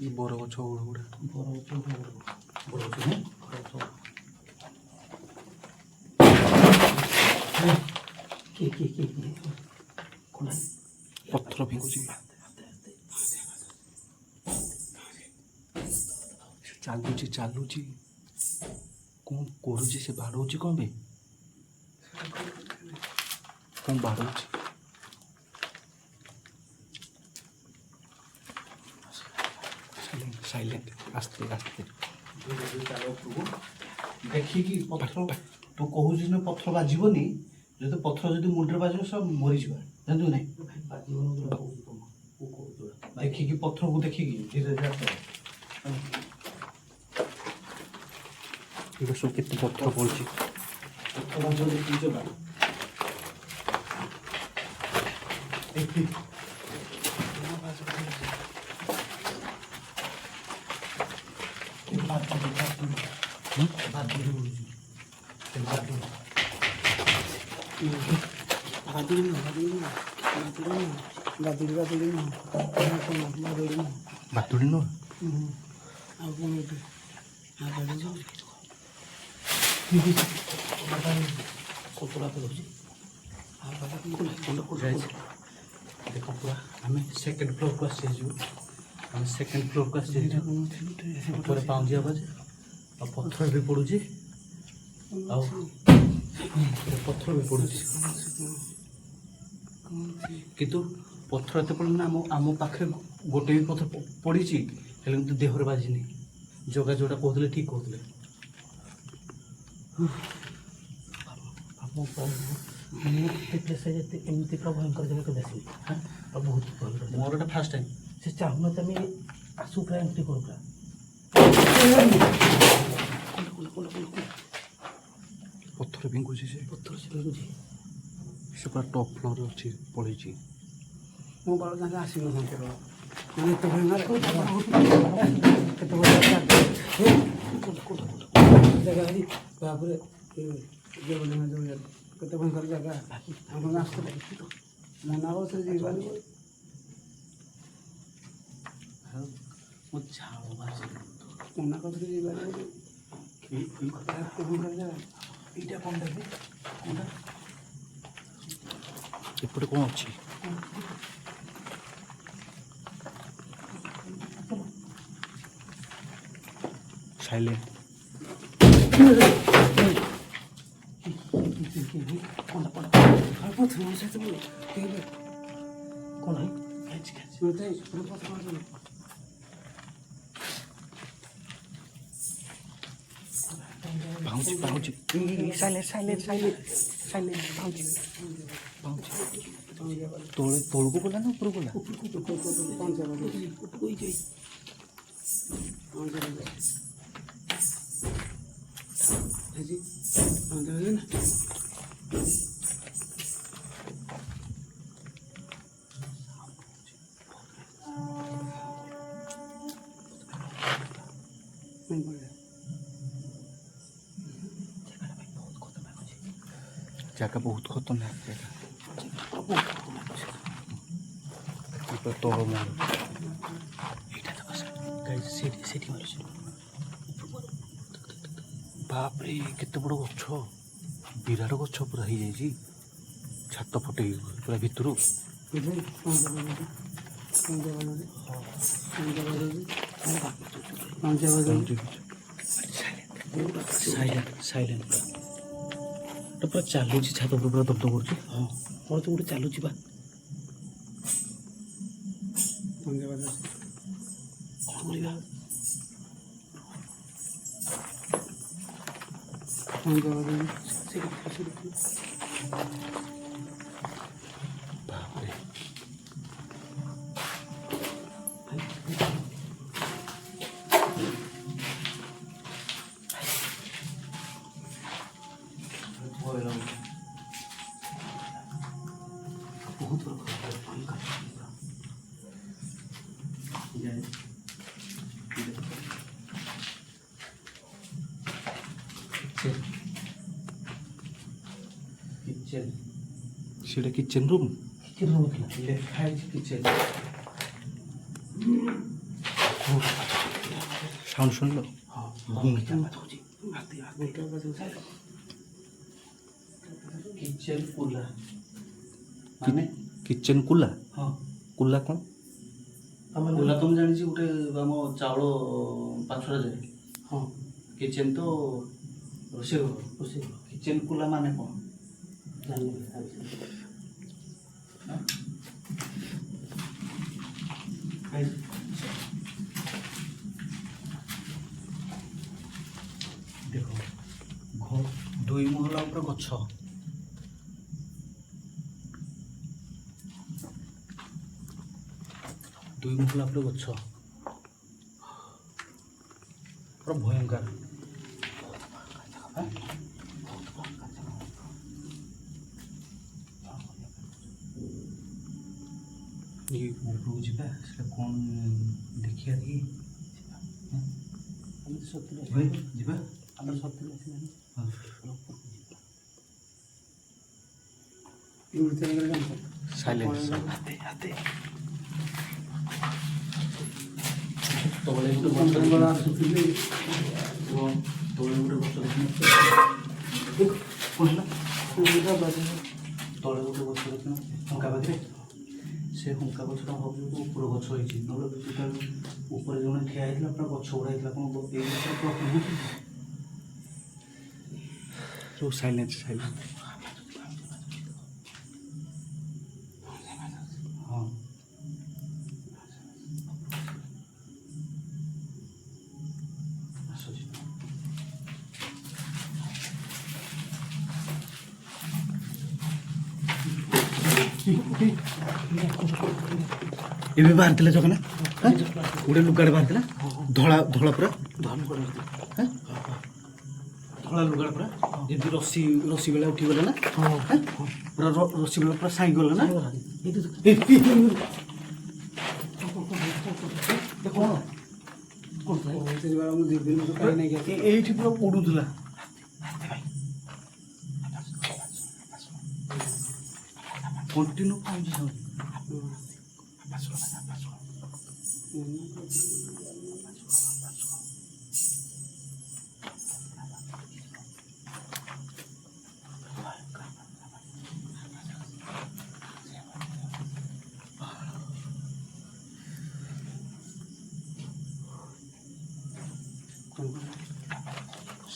ଏ ବର ଗଛ ଗୁଡ଼ା ବର ଗଛ ବର ଗଛ ନା କିଏ କ'ଣ ପଥର ଫିଙ୍ଗୁଛି। ଚାଲୁଛି ଚାଲୁଛି କ'ଣ କରୁଛି ସେ ବାଡ଼ଉଛି କ'ଣ ପାଇଁ? କ'ଣ ବାଡ଼ଉଛି? ସାଇଲେଣ୍ଟ ଆସ୍ତେ ଆସ୍ତେ। ଚାଲ ଉପରକୁ ଦେଖିକି ପଥର ତୁ କହୁଛୁ ନା ପଥର ବାଜିବନି, ଯଦି ପଥର ଯଦି ମୁଣ୍ଡରେ ବାଜିବ ସବୁ ମରିଯିବା, ଜାଣିଛୁ ନାହିଁ? ଦେଖିକି ପଥରକୁ ଦେଖିକି ଧୀରେ ଧୀରେ ଆସ। ଏଗୁଡ଼ା ସବୁ କେତେ ପଥର ପଡ଼ୁଛି। ପଥର ବାଜିବ ଦେଖିକି ଯିବା। ବାତୁଡ଼ି ନୁହଁ ଦେଖ ପୁରା ଆମେ ସେକେଣ୍ଡ ଫ୍ଲୋରକୁ ଆସିଯାଇଛୁ। ଆମେ ସେକେଣ୍ଡ ଫ୍ଲୋରକୁ ଆସିଯାଇଛୁ। ଉପରେ ପାଉଁଜିଆ ବାଜେ ଆଉ ପଥର ବି ପଡ଼ୁଛି, ଆଉ ପଥର ବି ପଡ଼ୁଛି, କିନ୍ତୁ ପଥର ଏତେ ପଡ଼ୁନି ନା ଆମ ପାଖରେ ଗୋଟେ ବି ପଥର ପଡ଼ିଛି, ହେଲେ କିନ୍ତୁ ଦେହରେ ବାଜିନି। ଜଗା ଯୋଉଟା କହୁଥିଲେ ଠିକ୍ କହୁଥିଲେ। ଏମିତି ପୁରା ଭୟଙ୍କର ଜାଗା କେବେ ଆସିବି ବହୁତ ଭୟଙ୍କର। ମୋର ଏଟା ଫାର୍ଷ୍ଟ ଟାଇମ୍। ସେ ଚାହୁଁନ ତମେ ଆସୁ ପୁରା ଏମିତି କରୁ ପୁରା ପଥର ଭିଙ୍ଗୁଛି ସେ ପଥର ସେ ଭେଗୁଛି। ସେ ପୁରା ଟପ୍ ଫ୍ଲୋରରେ ଅଛି ପଳେଇଛି। ମୋ ବାଳ ଯାକେ ଆସିନଥାନ୍ତି ମାନେ ଏତେ ଭୟଙ୍କର କେତେ ବଡ଼ ଜାଗା ଅଛି। ତାପରେ କେତେ ଭୟଙ୍କର ଜାଗା ଆପଣ ଆସୁଥିଲେ ମନା କରୁଥିଲେ ଯିବାନି। ମୋ ଝାଳ ବାହାରିଛି। ମନା କରୁଥିଲେ ଯିବାନି ବୋଲି। ଏତେ ଭୟଙ୍କର ଜାଗା। ଏଇଟା କ'ଣ ଦେବେ? କୋଉଟା? ଏପଟେ କ'ଣ ଅଛି? ସାଇଲେଣ୍ଟ। ଭାଉଜି ଭାଉଜି ତଳକୁ ଗଲା ନା ଉପରକୁ ଗଲା? ଜାଗା ବହୁତ ଖତରନାକ ଜାଗା। ତଳ ମାର ସେଠି ମାରୁଛି। ବାପରେ କେତେ ବଡ଼ ଗଛ, ବିରାଟ ଗଛ ପୁରା ହେଇଯାଇଛି। ଛାତ ଫଟେଇ ପୁରା ଭିତରୁ ସାଇଲେଣ୍ଟ ପୁରା ଚାଲୁଛି। ଛାତ ଉପରେ ପୁରା ଦବ୍ଦ କରୁଛି। ହଁ ମୋର ତ ଗୋଟେ ଚାଲୁଛି ବା। କ'ଣ କରିବା? ବାପରେ ବହୁତ ବଡ଼ କିଚେନ୍। ସେଇଟା କିଚେନ୍ ରୁମ୍। କିଚେନ୍ ରୁମ୍ ଥିଲା। ଲେଖା ହେଇଛି କିଚେନ୍। ସାଉଣ୍ଡ ଶୁଣିଲ? କିଚେନ୍ କୁଲା ମାନେ କିଚେନ୍ କୁଲା। ହଁ କୁଲା କ'ଣ? କୁଲା ତ ମୁଁ ଜାଣିଛି ଗୋଟେ ଆମ ଚାଉଳ ପାଛୁଡ଼ା ଯାଏ। ହଁ କିଚେନ୍ ତ ରୋଷେଇ ଘର। କିଚେନ୍ କୁଲା ମାନେ କ'ଣ? ଜାଣିନି। ଦେଖ ଦୁଇ ମହଲା ଉପରେ ଗଛ, ଦୁଇ ମହଲା ଉପରେ ଗଛ ପୁରା ଭୟଙ୍କର। ये उपरକୁ ଯିବା, ସେଟା କ'ଣ ଦେଖିବା ଦେଖି ଯିବା। ଆମର ସତରେ ଆସିଲାନି। ତଳେ ଗୋଟେ ଗଛ ଦେଖିଲି, ତଳେ ଗୋଟେ ଗଛ ଦେଖିଲି, ତଳେ ଗୋଟେ ଗଛ ଦେଖିଲ ଟଙ୍କା ପାଖରେ, ସେ ହୁଙ୍କା ଗଛଟା ଭାବୁଛୁ ଉପର ଗଛ ହେଇଛି, ନହେଲେ ଯେତେବେଳେ ଉପରେ ଜଣେ ଠିଆ ହେଇଥିଲା ପୁରା ଗଛ ଗୁଡ଼ା ହେଇଥିଲା। କ'ଣ ଏଇ ଗଛଟା ପୁରା କହୁଛି ସବୁ ସାଇଲେନ୍ସ ସାଇଲେନ୍ସ। ହଁ ଆସୁଛି। ଏବେ ବାହାରିଥିଲା ଜଗନ୍ନାଥ ଗୋଟେ ଲୁଗାଟେ ବାହାରିଥିଲା, ଧଳା ଧଳା ପୁରା ଧଳା ଲୁଗାଟା ପୁରା ଯେମିତି ରସି ରସି ବେଳେ ଉଠିଗଲେ ନା, ପୁରା ରସି ବେଳେ ପୁରା ସାଇ ଗଲେ ନା। ଏଇଠି ପୁରା ପଡୁଥିଲା। କଣ୍ଟିନ୍ୟୁ ପାଉଛି ସବୁ।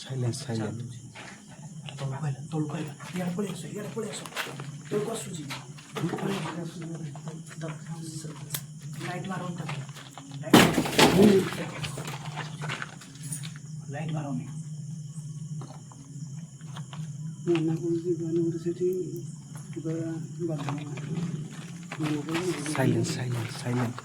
Silence silence. ତଳକୁ ଆଇଲା, ଇଆଡ଼େ ପଳେଇ ଆସ, ଇଆଡ଼େ ପଳେଇ ଆସ, ତଳକୁ ଆସୁଛି। ଲାଇଟ୍ ମାରନି ତାକୁ, ଲାଇଟ୍ ମାରନି। Silence silence silence.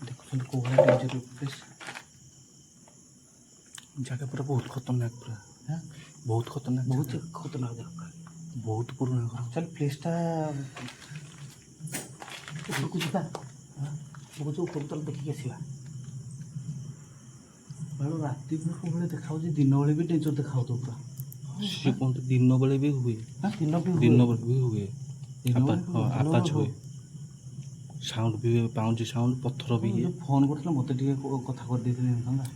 ଦେଖୁଛନ୍ତି କୋଉ ଭଳିଆ ଡେଞ୍ଜର ପ୍ଲେସ୍। ଜାଗା ପୁରା ବହୁତ ଖତରନାକ, ପୁରା ବହୁତ ଖତରନାକ, ବହୁତ ଖତରନାକ ଜାଗା, ବହୁତ ପୁରୁଣା ଘର। ଚାଲ ପ୍ଲେସ୍ଟା ଉପରକୁ ଯିବା। କହୁଛୁ ଉପରକୁ ତାହେଲେ ଦେଖିକି ଆସିବା। ବେଳୁ ରାତି ବେଳେ ଦେଖାଯାଉଛି, ଦିନ ବେଳେ ବି ଡେଞ୍ଜର ଦେଖାଯାଉଥିବ ପୁରା। ସେ କୁହନ୍ତି ଦିନ ବେଳେ ବି ହୁଏ, ଦିନ ଦିନ ବେଳେ ବି ହୁଏ, ବେଳେ ହଁ ଆପାଚ ହୁଏ, ସାଉଣ୍ଡ ବି ହୁଏ, ପାଉଁଜି ସାଉଣ୍ଡ, ପଥର ବି ହୁଏ। ଫୋନ୍ କରିଥିଲା ମୋତେ ଟିକେ କଥା କରିଦେଇଥିଲି ହେଇଥାନ୍ତା।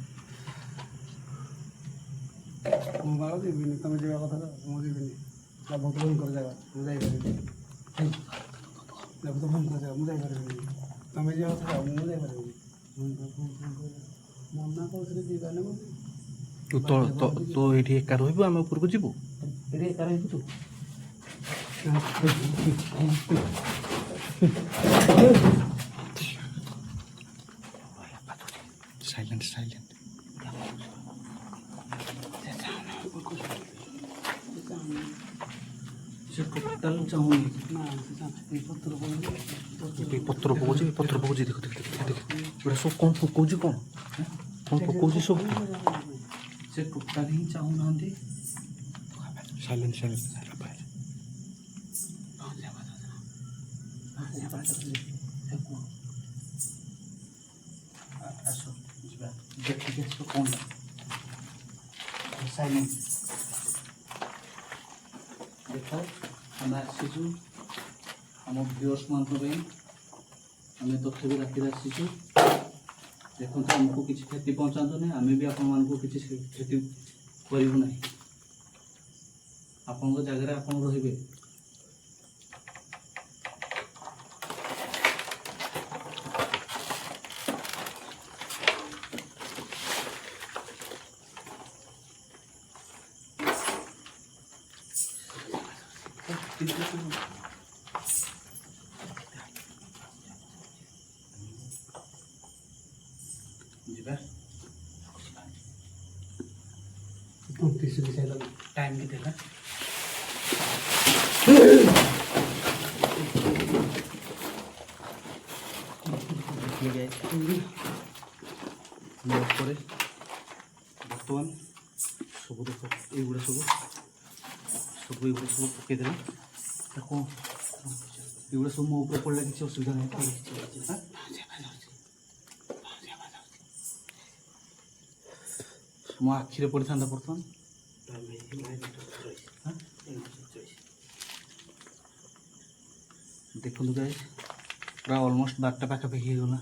ମୁଁ ବାଳ ଯିବିନି, ତମେ ଯିବା କଥା ତ ମୁଁ ଯିବିନି। ବହୁତ ଭୟଙ୍କର ଜାଗା, ମୁଁ ଯାଇପାରିବିନି। ବହୁତ ଭୟଙ୍କର ଜାଗା, ମୁଁ ଯାଇପାରିବିନି। ତମେ ଯିବା କଥା ଯାଅ, ମୁଁ ଯାଇପାରିବିନି। ମନା କହୁଥିଲି ଯିବାନି ବୋଲି। ତୁ ଏଇଠି ଏକା ରହିବୁ, ଆମେ ଉପରକୁ ଯିବୁ। ଏଠି ଏକା ରହିବୁ ତୁ। Silent silent. ସେ ଟୋଟାଲ ଚାହୁଁନି। ନା ଏଇ ପତ୍ର ପଡ଼ିଲେ ପତ୍ର ପକଉଛି, ପତ୍ର ପକଉଛି, ଦେଖ ଦେଖ ଦେଖ ଦେଖ, ଏଗୁଡ଼ା ସବୁ କ'ଣ ପକଉଛି, କ'ଣ କ'ଣ ପକଉଛି ସବୁ। ସେ ଟୋଟାଲ ହିଁ ଚାହୁଁନାହାନ୍ତି। Silent silent. ଆସ ଯିବା, ଦେଖିକି ଆସିବ କ'ଣଟା। ସାଇଲେଣ୍ଟ ଦେଖ, ଆମେ ଆସିଛୁ ଆମ ଭିଉଅର୍ସମାନଙ୍କ ପାଇଁ। ଆମେ ତଥାପି ରାତିରେ ଆସିଛୁ। ଦେଖନ୍ତୁ, ଆମକୁ କିଛି କ୍ଷତି ପହଞ୍ଚାନ୍ତୁ ନାହିଁ, ଆମେ ବି ଆପଣମାନଙ୍କୁ କିଛି କ୍ଷତି କରିବୁ ନାହିଁ। ଆପଣଙ୍କ ଜାଗାରେ ଆପଣ ରହିବେ। ଯିବା टिश्यू दिखाई लगा टाइम କେତେ ହେଲା? ଦେଖିଲେ ମୋ ଉପରେ ବର୍ତ୍ତମାନ ସବୁ ଦେଖ ଏଇଗୁଡ଼ା ସବୁ ଏଇଗୁଡ଼ା ସବୁ ପକେଇଦେଲେ ତାକୁ ଏଗୁଡ଼ା ସବୁ ମୋ ଉପରେ ପଡ଼ିଲେ କିଛି ଅସୁବିଧା ନାହିଁ ତ? ହାଁ? ମୋ ଆଖିରେ ପଡ଼ିଥାନ୍ତା ବର୍ତ୍ତମାନ। ହାଁ? ଦେଖନ୍ତୁ ଗାଇସ୍ ପୁରା ଅଲମୋଷ୍ଟ 12ଟା ପାଖାପାଖି ହେଇଗଲା।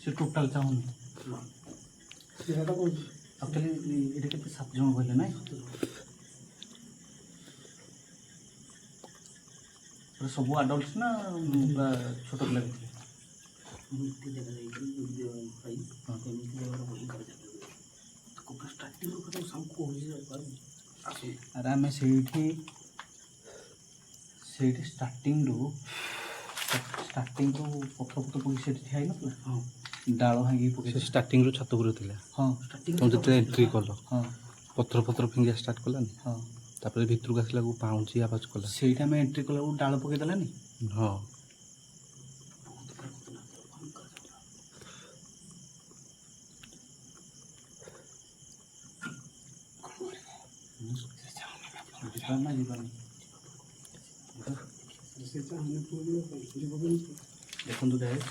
ସେ ଟୋଟାଲ ଚାହୁଁନି सीधा कौन ଆକ୍ଚୁଆଲି ଏଇଟା କେତେ 7 ଜଣ କହିଲେ ନାଇଁ? ପୁରା ସବୁ ଆଡଲ୍ଟ ନା ପୁରା ଛୋଟ ପିଲା ବି ଥିଲେ? ଆରେ ଆମେ ସେଇଠି ଷ୍ଟାର୍ଟିଂରୁ ପଥର ପକେଇ ସେଠି ଠିଆ ହେଇନଥିଲା? ହଁ, ଡାଳ ଭାଙ୍ଗିକି ପକେଇ ଷ୍ଟାର୍ଟିଂରୁ ଛାତ ଉପରେ ଥିଲା। ହଁ ଷ୍ଟାର୍ଟିଂ ତମେ ଯେତେବେଳେ ଏଣ୍ଟ୍ରି କଲ ହଁ ପଥର ଫିଙ୍ଗିବା ଷ୍ଟାର୍ଟ କଲାନି, ହଁ ତାପରେ ଭିତରକୁ ଆସିଲାକୁ ପାଉଁଜି ଆବାଜ କଲା। ସେଇଟା ଆମେ ଏଣ୍ଟ୍ରି କଲାବେଳକୁ ଡାଳ ପକେଇ ଦେଲାନି? ହଁ, ଯିବା ନା ଯିବାନି? से चाहने पूरी जीवन ଦେଖନ୍ତୁ ଗାଇସ୍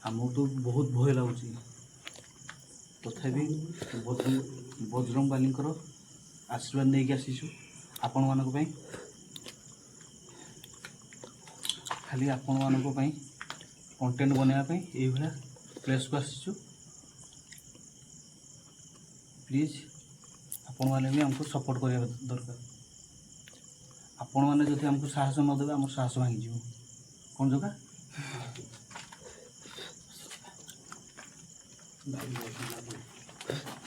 ଆମକୁ ତ ବହୁତ ଭୟ ଲାଗୁଛି, ତଥାପି ବଜରଙ୍ଗବାଲୀଙ୍କର ଆଶୀର୍ବାଦ ନେଇକି ଆସିଛୁ ଆପଣମାନଙ୍କ ପାଇଁ। ଖାଲି ଆପଣମାନଙ୍କ ପାଇଁ କଣ୍ଟେଣ୍ଟ ବନେଇବା ପାଇଁ ଏଇଭଳିଆ ପ୍ଲେସ୍କୁ ଆସିଛୁ। ପ୍ଲିଜ୍ ଆପଣମାନେ ବି ଆମକୁ ସପୋର୍ଟ କରିବା ଦରକାର। ଆପଣମାନେ ଯଦି ଆମକୁ ସାହସ ନ ଦେବେ ଆମର ସାହସ ଭାଙ୍ଗିଯିବ। କ'ଣ ଯୋଗା?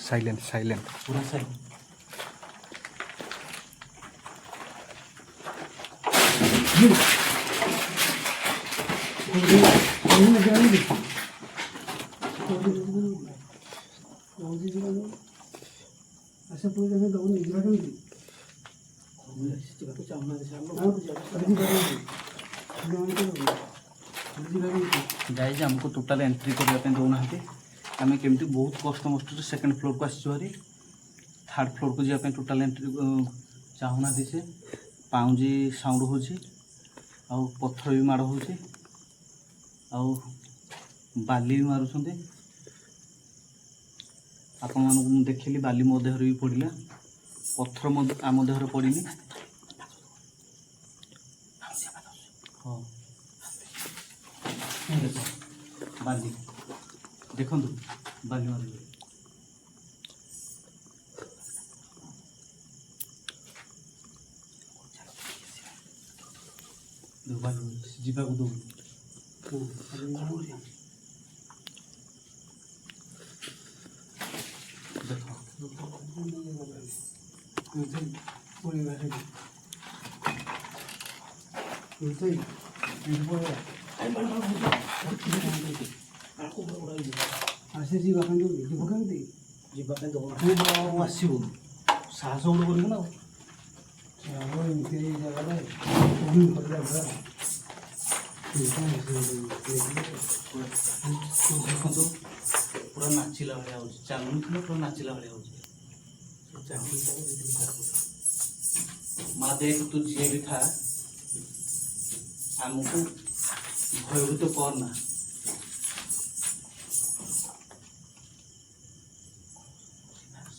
ସାଇଲେଣ୍ଟ ପୁରା ସାଇ ऐसे पूरी जगह दौड़ नहीं जीवा केମିତି ଗାଇज ଆମକୁ ଟୋଟାଲ ଏଣ୍ଟ୍ରି କରିବା ପାଇଁ ଦେଉନାହାନ୍ତି। ଆମେ କେମିତି ବହୁତ କଷ୍ଟମଷ୍ଟରେ ସେକେଣ୍ଡ ଫ୍ଲୋରକୁ ଆସିଛୁ ଭାରି। ଥାର୍ଡ଼ ଫ୍ଲୋରକୁ ଯିବା ପାଇଁ ଟୋଟାଲ ଏଣ୍ଟ୍ରି ଚାହୁଁନାହାନ୍ତି। ସେ ପାଉଁଜି ସାଉଣ୍ଡ ହେଉଛି, ଆଉ ପଥର ବି ମାଡ଼ ହେଉଛି, ଆଉ ବାଲି ବି ମାରୁଛନ୍ତି। ଆପଣମାନଙ୍କୁ ମୁଁ ଦେଖିଲି ବାଲି ମୋ ଦେହରେ ବି ପଡ଼ିଲା, ପଥର ଆମ ଦେହରେ ପଡ଼ିନି। ହଁ ଦେଖ ବାଲି ଦେଖନ୍ତୁ ବାଲି ମାରିଲେ ବାଲି ଯିବାକୁ ଦଉନି। ଦେଖ पूरी बैठे ऐसे जीवा केମିତି जीव केମିତି ଯିବା ପାଇଁ ଦେବ ଆସିବୁ ସାହସ ଗୋଟେ କରିବୁ ନା। ଆଉ ଏମିତି ଜାଗାରେ ପୁଣି କରିବା ଭୟ ଦେଖନ୍ତୁ ପୁରା ନାଚିଲା ଭଳିଆ ହେଉଛି, ଚାଲୁନି ଥିଲେ ପୁରା ନାଚିଲା ଭଳିଆ ହେଉଛି। ମା ଦେଖ ତୁ ଯିଏ ବି ଥା ଆମକୁ ଭୟଭୀତ କରନା।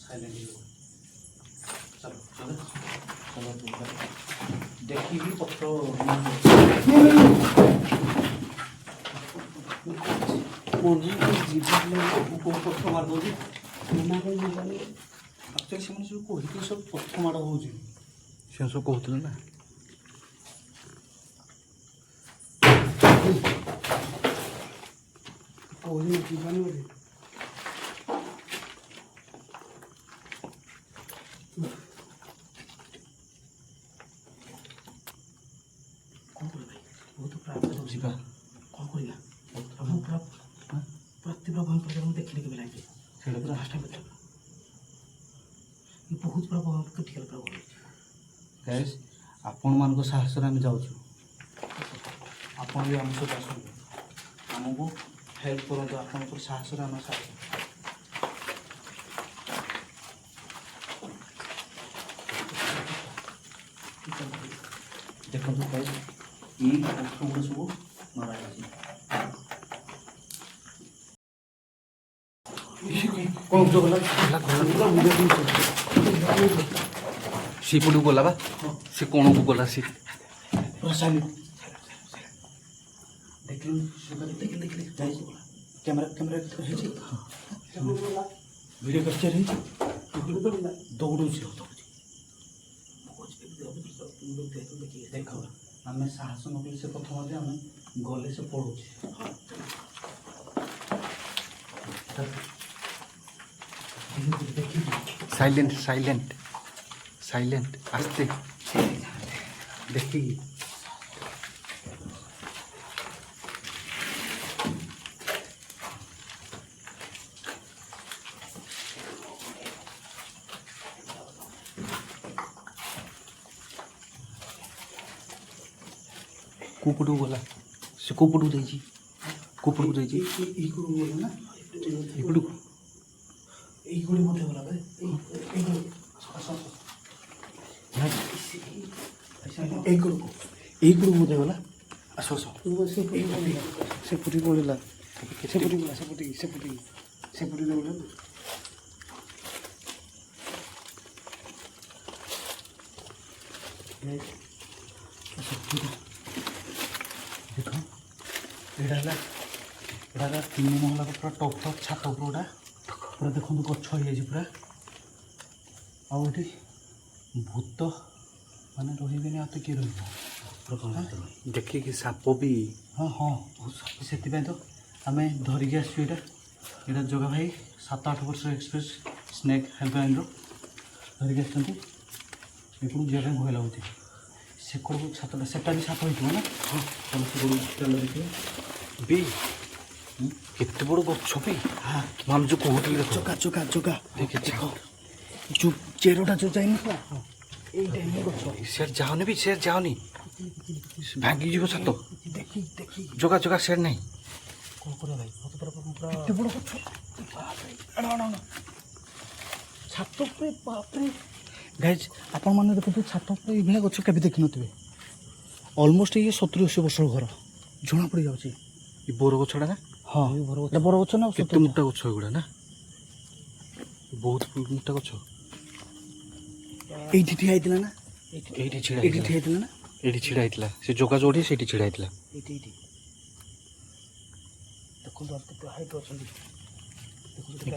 ଚାଲ ଚାଲ ଚାଲ ଦେଖିକି ପତ୍ର ପଥ ମାରି ଦେଉଛି ଆକ୍ଚୁଆଲି ସେମାନେ ସବୁ କହିଥିଲେ ସବୁ ପଥ ମାଡ଼ ହେଉଛି ସେ ସବୁ କହୁଥିଲେ ନା କହୁଛି ଯିବାନି ବୋଲି ଯିବା କ'ଣ କରିବା ମୁଁ ପୁରା ପୁରା ତୀବ୍ର ଭୟଙ୍କର ଜାଗା ମୁଁ ଦେଖିଲି କେବେ ଲାଗେ ସେଇଟା ପୁରା ଫାଷ୍ଟ ଟାଇମ୍ ବହୁତ ପୁରା କ୍ରିଟିକାଲ ପୁରା ଭଲ ଗାଇସ୍ ଆପଣମାନଙ୍କ ସାହସରେ ଆମେ ଯାଉଛୁ ଆପଣ ବି ଆମ ସହିତ ଆସନ୍ତୁ ଆମକୁ ହେଲ୍ପ କରନ୍ତୁ ଆପଣଙ୍କର ସାହସରେ ଆମେ ଦେଖନ୍ତୁ ଗାଇସ୍ ଏଇ ପଥରଗୁଡ଼ା ସବୁ ମରାଯାଇଛି ସେପଟକୁ ଗଲା ବା ସେ କଣକୁ ଗଲା ସେ ପୁରା ସାଇଲେଣ୍ଟ ଦେଖିଲୁ ଦେଖିଲି ଯାଇଛି କ୍ୟାମେରା ହେଇଛି ଭିଡ଼ିଓ କ୍ୟାପଚର ହେଇଛି ଦୌଡ଼ୁଛି ଦେଖ ଆମେ ସାହସ ନକଲେ ସେ କଥା ମଧ୍ୟ ଆମେ ଗଲେ ସେ ପଳଉଛି ସାଇଲେଣ୍ଟ ସାଇଲେଣ୍ଟ ସାଇଲେଣ୍ଟ ଆସ୍ତେ ଦେଖିକି କୋଉପଟକୁ ଗଲା ସେ କୋଉପଟକୁ ଯାଇଛି କୋଉପଟକୁ ଯାଇଛି ଏଇଗୁଡ଼ି ଗଲା ନା ଏପଟକୁ ଏଇଗୁଡ଼ି ମଧ୍ୟ ଗଲା ଭାଇ ଏଇଗୁଡ଼ି ମଧ୍ୟ ଗଲା ଆସ ଆସ ସେପଟି ପଡ଼ିଲା ସେପଟି ଗଲା ସେପଟି ଗଲା ଦେଖ ଏଇଟା ହେଲା 3 ମହଲାର ପୁରା ଟପ୍ ଛାତ ଉପରଟା ପୁରା ଦେଖନ୍ତୁ ଗଛ ହେଇଯାଇଛି ପୁରା ଆଉ ଏଠି ଭୂତ ମାନେ ରହିବେନି ଆଉ ତ କିଏ ରହିବ ଦେଖିକି ସାପ ବି ହଁ ସେଥିପାଇଁ ତ ଆମେ ଧରିକି ଆସିଛୁ ଏଇଟା ଜଗା ଭାଇ 7-8 ବର୍ଷ ଏକ୍ସପିରିଏନ୍ସ ସ୍ନେକ୍ ହେଲ୍ପଲାଇନ୍ର ଧରିକି ଆସିଛନ୍ତି ଏପଟକୁ ଯିବା ପାଇଁ ଭୟ ଲାଗୁଛି ସେକଡ଼କୁ ଛାତଟା ସେଟା ବି ଛାତ ହେଇଥିବ ନା ହଁ ସେକଡ଼କୁ ଚାଲ ଦେଖିବେ ବି କେତେ ବଡ଼ ଗଛ ବି ମାମ ଯୋଉ କହୁଥିଲେ ଦେଖ ଚକା ଦେଖ ଯୋଉ ଚେରଟା ଯୋଉ ଯାଇନଥିଲା ଏଇଟା ହିଁ ଗଛ ସେଆଡ଼େ ଯାଉନି ବି ସେଆଡ଼େ ଯାଉନି ଭାଙ୍ଗିଯିବ ଛାତ ଦେଖି ଜଗା ଜଗା ସେଆଡ଼େ ନାହିଁ କ'ଣ କରିବା ଭାଇ ଏତେ ବଡ଼ ଗଛ ଛାତ ଉପରେ ବାପରେ ଗାଇଜ୍ ଆପଣମାନେ ଦେଖନ୍ତୁ ଛାତ ଉପରେ ଏଇଭଳିଆ ଗଛ କେବେ ଦେଖିନଥିବେ ଅଲମୋଷ୍ଟ ଇଏ 70-80 ବର୍ଷର ଘର ଜଣାପଡ଼ିଯାଉଛି ଏ ବୋର ଗଛଟା ନା ହଁ ଏଇଟା ବଡ଼ ଗଛ ନା କେତେ ମୋଟା ଗଛ ଏଗୁଡ଼ା ନା ବହୁତ ମୋଟା ଗଛ ଏଇଠି ଠିଆ ହେଇଥିଲା ନା ଏଇଠି ଛିଡ଼ା ଏଇଠି ଠିଆ ହେଇଥିଲା ନା ଏଇଠି ଛିଡ଼ା ହେଇଥିଲା ସେ ଜଗା ଯୋଉଠି ସେଇଠି ଛିଡ଼ା ହେଇଥିଲା ଏଇଠି ଦେଖନ୍ତୁ ଆଉ କେତେ ହାଇଟ୍ ଅଛନ୍ତି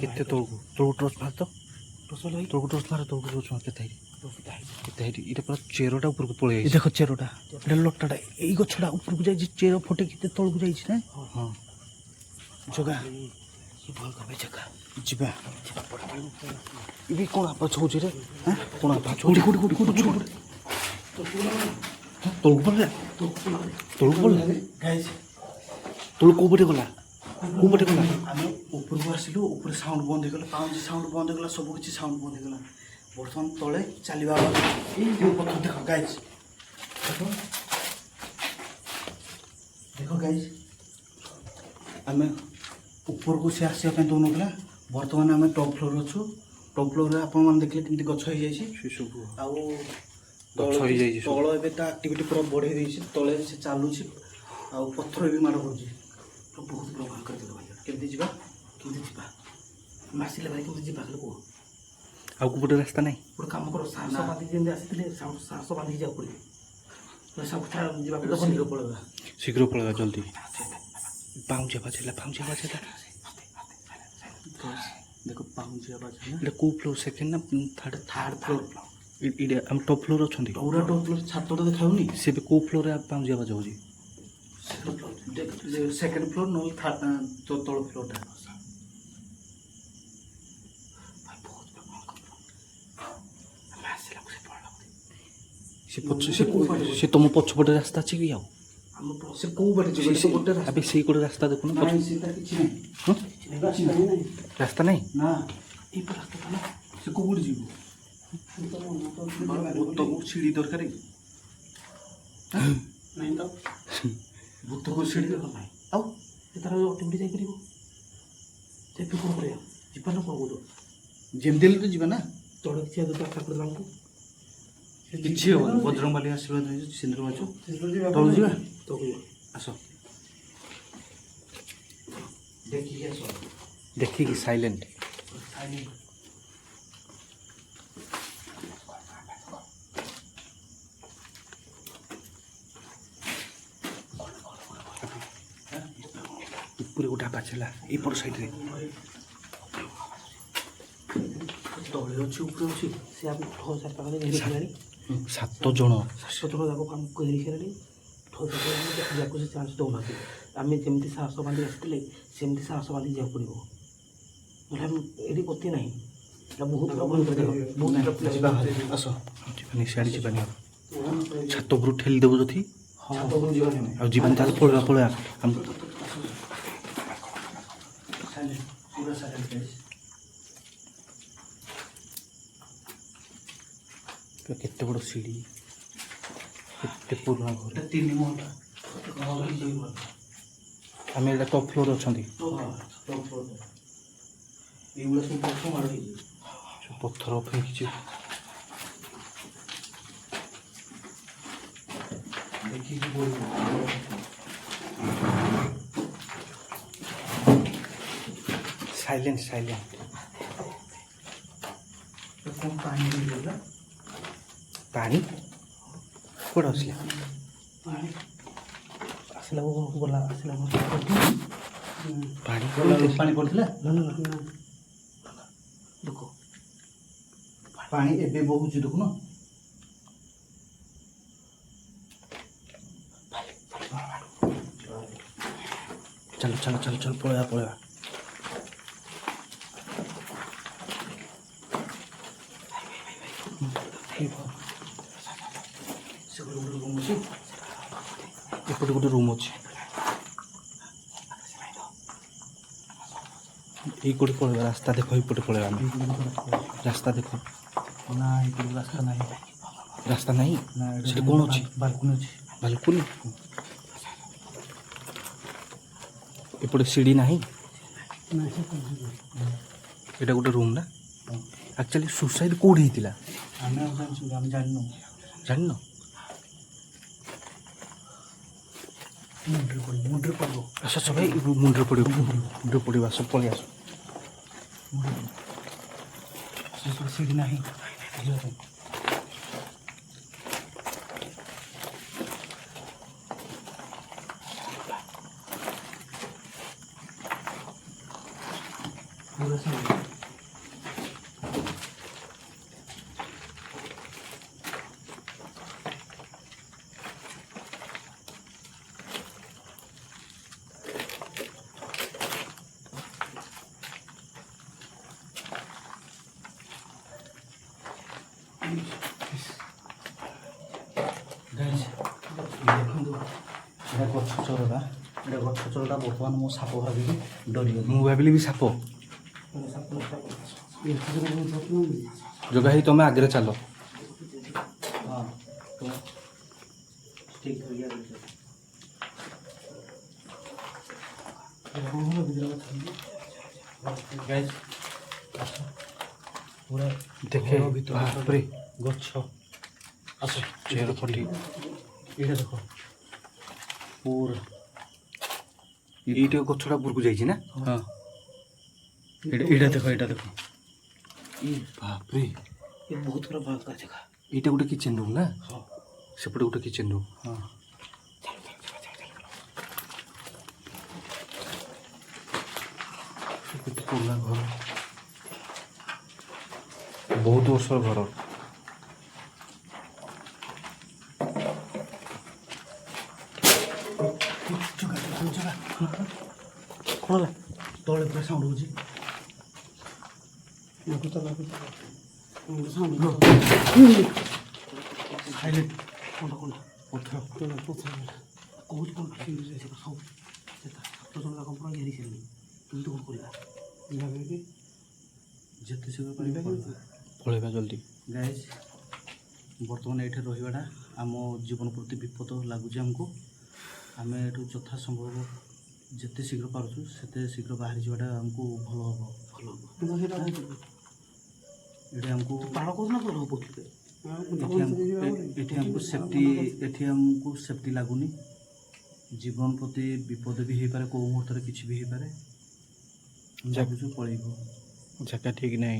କେତେ ତଳକୁ ତଳକୁ ଟର୍ଚ ମାର ତ ଟୋସଲ ଭାଇ ତଳକୁ ଟର୍ଚ ମାର ତଳକୁ ଟର୍ଚ ମାର କେତେ ହାଇଟ୍ ଏଇଟା ପୁରା ଚେରଟା ଉପରକୁ ପଳେଇ ଏ ଯାଇଛି ଦେଖ ଚେରଟା ଏଇଟା ଲଟାଟା ଏଇ ଗଛଟା ଉପରକୁ ଯାଇଛି ଚେର ଫଟେ କେତେ ତଳକୁ ଯାଇଛି ନା ହଁ ଜଗା ଭୟ ଭାଇ ଜଗା ଯିବା ଏବେ କ'ଣ ଆବାଜ ହେଉଛି ରେ କ'ଣ ଆବାଜ କୋଉଠି ତଳକୁ ପଳେଇଲା ତଳକୁ ପଳେଇଲା ଗାଇସ୍ ତଳକୁ କୋଉ ପଟେ ଗଲା ଆମେ ଉପରକୁ ଆସିଲୁ ଉପରେ ସାଉଣ୍ଡ ବନ୍ଦ ହେଇଗଲା ପାଉଁଜି ସାଉଣ୍ଡ ବନ୍ଦ ହେଇଗଲା ସବୁ କିଛି ସାଉଣ୍ଡ ବନ୍ଦ ହେଇଗଲା ବର୍ତ୍ତମାନ ତଳେ ଚାଲିବା ଏଇ ପଥର ଦେଖ ଗାଇସ୍ ଦେଖ ଗାଇସ୍ ଆମେ ଉପରକୁ ସେ ଆସିବା ପାଇଁ ଦେଉନଥିଲା ବର୍ତ୍ତମାନ ଆମେ ଟପ୍ ଫ୍ଲୋର୍ ଅଛୁ ଟପ୍ ଫ୍ଲୋର୍ରେ ଆପଣମାନେ ଦେଖିଲେ କେମିତି ଗଛ ହେଇଯାଇଛି ସେସବୁ ଆଉ ଗଛ ହେଇଯାଇଛି ସବୁ। ତଳ ଏବେ ତା ଆକ୍ଟିଭିଟି ପୁରା ବଢ଼େଇ ଦେଇଛି ତଳେ ସେ ଚାଲୁଛି ଆଉ ପଥର ବି ମାଡ଼ କରୁଛି ବହୁତ ପ୍ରଭାବ କରିଦେବ ଭାଇ କେମିତି ଯିବା ଆସିଲେ ଭାଇ କେମିତି ଯିବା ଖାଲି କୁହ ଆଉ କୋଉପଟେ ରାସ୍ତା ନାହିଁ ଗୋଟେ କାମ କର ସାହସ ବାନ୍ଧିକି ଯେମିତି ଆସିଥିଲେ ସାହସ ବାନ୍ଧିକି ଯିବାକୁ ପଡ଼ିବ ସବୁ ଯିବାକୁ ଶୀଘ୍ର ପଳେଇବା ଶୀଘ୍ର ପଳେଇବା ଜଲ୍ଦି ପାଉଁଜିଆ ବାଜିଲା ପାଉଁଜିଆ ବାଜିଲା। ଦେଖ ପାଉଁଜିଆ ବାଜା ନା ଏଇଟା କେଉଁ ଫ୍ଲୋର୍ ସେକେଣ୍ଡ ନା ଥାର୍ଡ଼? ଥାର୍ଡ ଫ୍ଲୋର ଏଇଟା ଆମ ଟପ୍ ଫ୍ଲୋର୍ ଅଛନ୍ତି। ପୁରା ଟପ୍ ଫ୍ଲୋର ଛାତଟା ଦେଖାଉନି ସେ ଏବେ କେଉଁ ଫ୍ଲୋର୍ରେ ପାଉଁଜିଆ ବାଜାଉଛି? ସେକେଣ୍ଡ ଫ୍ଲୋର ନହେଲେ ତଳ ଫ୍ଲୋରଟା ସେ ତମ ପଛପଟେ ରାସ୍ତା ଅଛି କି ଆଉ? ସେ କୋଉ ବାଟେ ଯିବ? ସେ ଗୋଟେ ଆବେ ସେଇ ଗୋଟେ ରାସ୍ତା ଦେଖୁନ। ନାଇଁ ସେଟା କିଛି ନାହିଁ ହଁ? କିଛି ନାହିଁ ରାସ୍ତା ନାହିଁ? ନା ଏଇ ରାସ୍ତାଟା ନା ସେ କୋଉ ବାଟେ ଯିବ? ଭୂତକୁ ସିঁଢି ଦରକାର କି? ନାଇଁ ତ ଭୂତକୁ ସିঁଢି ଦରକାର ନାହିଁ। ଆଉ ସେ ତାର ଅଟୋମେଟିକ୍ ଯାଇପାରିବ। ସେ କ'ଣ କରିବା? ଯିବା ନା କ'ଣ କହୁଛ? ଯେମିତି ହେଲେ ତ ଯିବା ନା। ତଳେ କିଛି ଦରକାର ପଡ଼ିଲା ଆମକୁ କିଛି ହବନି। ବଜରଙ୍ଗବାଲି ଆଶୀର୍ବାଦ ନେଇଛୁ ସିନ୍ଦୁର ମାଛୁ ତଳୁ ଯିବା। ତଳୁ ଯିବା ଆସ ଦେଖିକି ଆସ। ଦେଖିକି ସାଇଲେଣ୍ଟ। ଉପରେ ଗୋଟେ ଆବାଜ ହେଲା ଏଇପଟ ସାଇଡ଼ରେ। ତଳେ ଅଛି ଉପରେ ଅଛି। ସେ ଆମେ 6,000 ପାଖରେ ଘେରି ଖେଳାଣି 7 ଜଣ। 7 ଜଣ ଯାକ ଆମକୁ ଘେରି ଖେଳାଣି 6,000 ଯାକୁ ସେ ଚାନ୍ସ ଦେଉନାହାନ୍ତି। ଆମେ ଯେମିତି ସାହସ ବାନ୍ଧି ଆସିଥିଲେ ସେମିତି ସାହସ ବାନ୍ଧି ଯିବାକୁ ପଡ଼ିବ। ନହେଲେ ଆମେ ଏଠି ଗତି ନାହିଁ। ଏଇଟା ବହୁତ ଆସ ଯିବାନି ସିଆଡ଼େ ଯିବାନି ଆଉ। ଛାତ ଉପରୁ ଠେଲି ଦେବୁ ଯଦି ହଁ ଯିବାନି ଆମେ। ଆଉ ଯିବାନି ତାହେଲେ ପଳେଇବା ପଳେଇବା। ପୁରା ସାଇଲେଣ୍ଟ କେତେ ବଡ଼ ସିଢ଼ି, କେତେ ପୁରୁଣା ଘର। 3 ମହଲା ଆମେ ଏଇଟା ଟପ୍ ଫ୍ଲୋର୍ ଅଛନ୍ତି। ଏଇଗୁଡ଼ା ସବୁ ପଛ ମାଡ଼ ହେଇଛି। ପଥର ଫେଙ୍କିଛି। ଦେଖିକି ପଡ଼ିବ। Silent silent. କ'ଣ ପାଣି ହେଇଗଲା? ପାଣି କୁଆଡ଼େ ଆସିଲା? ପାଣି ଆସିଲା ଗଲା ଆସିଲା ପାଣି ପାଣି ପଡ଼ିଥିଲା। ଦେଖ ପାଣି ଏବେ ବହୁଛି ଦେଖୁନ। ଚାଲ ଚାଲ ଚାଲ ଚାଲ ପଳେଇବା ପଳେଇବା। ଏପଟେ ଗୋଟେ ରୁମ୍ ଅଛି। ଏଇ କୋଟେ ପଳେଇବା। ରାସ୍ତା ଦେଖ ଏଇପଟେ ପଳେଇବା ଆମେ। ରାସ୍ତା ଦେଖ। ନା ଏପଟେ ରାସ୍ତା ନାହିଁ। ରାସ୍ତା ନାହିଁ? ସେଠି କ'ଣ ଅଛି? ବାଲକୁନି ଅଛି। ବାଲକୁନି? ଏପଟେ ସିଢ଼ି ନାହିଁ? ଏଇଟା ଗୋଟେ ରୁମ୍ ନା? ଆକ୍ଚୁଆଲି ସୁସାଇଡ୍ କେଉଁଠି ହେଇଥିଲା ଆମେ ଆଉ ଜାଣିଛୁ ଆମେ ଜାଣିନୁ। ଜାଣିନ? ମୁଣ୍ଡରେ ପଡ଼ିବ। ଆସ ଆସ ଭାଇ ମୁଣ୍ଡରେ ପଡ଼ିବ। ମୁଣ୍ଡରେ ପଡ଼ିବ। ଆସ ପଳେଇ ଆସ। ସିଢ଼ି ନାହିଁ ଯିବା ପାଇଁ। ପୁରା ସାଇଲେଣ୍ଟ। ଦେଖନ୍ତୁ ଏଇଟା ଗଛ ଚୋରଟା। ଏଇଟା ଗଛ ଚୋରଟା ବର୍ତ୍ତମାନ ମୁଁ ସାପ ଭାବିକି ଡରିଗଲି। ମୁଁ ଭାବିଲି ବି ସାପ। ଜଗା ହେଇ ତମେ ଆଗରେ ଚାଲ। ହଁ ଠିକ୍ ପୁରା ଦେଖେ ଭିତରେ ବାପରେ ଗଛ। ଆସ ଚେର ପଟି। ଏଇଟା ଦେଖ ପୁରା ଏଇଟା ଗଛଟା ଉପରକୁ ଯାଇଛି ନା? ହଁ ଏଇଟା ଦେଖ ଏଇଟା ଦେଖ। ବାପରେ ଏ ବହୁତ ପୁରା ଭୟଙ୍କର ଜାଗା। ଏଇଟା ଗୋଟେ କିଚେନ୍ ରୁମ୍ ନା? ହଁ ସେପଟେ ଗୋଟେ କିଚେନ୍ ରୁମ୍। ହଁ କେତେ ପୁରୁଣା ଘର, ବହୁତ ବର୍ଷର ଘର। କ'ଣ ହେଲା ତଳେ ପୁରା ସାଉଣ୍ଡ ହେଉଛି। ସାଇଲେଣ୍ଟ କ'ଣ ପଥର କହୁଛି କ'ଣ ସବୁ ସାତ ଜଣ ଯାକ ପୁରା ଘେରି ସାରିଲେଣି। କେମିତି କ'ଣ କରିବା? ଯେତେ ଶୀଘ୍ର ପାରିବା ପଳେଇବା ଜଲ୍ଦି। ଗାଇଜ୍ ବର୍ତ୍ତମାନ ଏଇଠି ରହିବାଟା ଆମ ଜୀବନ ପ୍ରତି ବିପଦ ଲାଗୁଛି ଆମକୁ। ଆମେ ଏଠୁ ଯଥା ସମ୍ଭବ ଯେତେ ଶୀଘ୍ର ପାରୁଛୁ ସେତେ ଶୀଘ୍ର ବାହାରି ଯିବାଟା ଆମକୁ ଭଲ ହେବ। ଏଠି ଆମକୁ ପାଳ କହୁଛୁ ନା ଭଲ ହବ? ଏଠି ଆମକୁ ସେଫ୍ଟି ଲାଗୁନି। ଜୀବନ ପ୍ରତି ବିପଦ ବି ହେଇପାରେ, କେଉଁ ମୁହୂର୍ତ୍ତରେ କିଛି ବି ହେଇପାରେ। ଭାବୁଛୁ ପଳେଇବୁ। ଜାଗା ଠିକ୍ ନାହିଁ।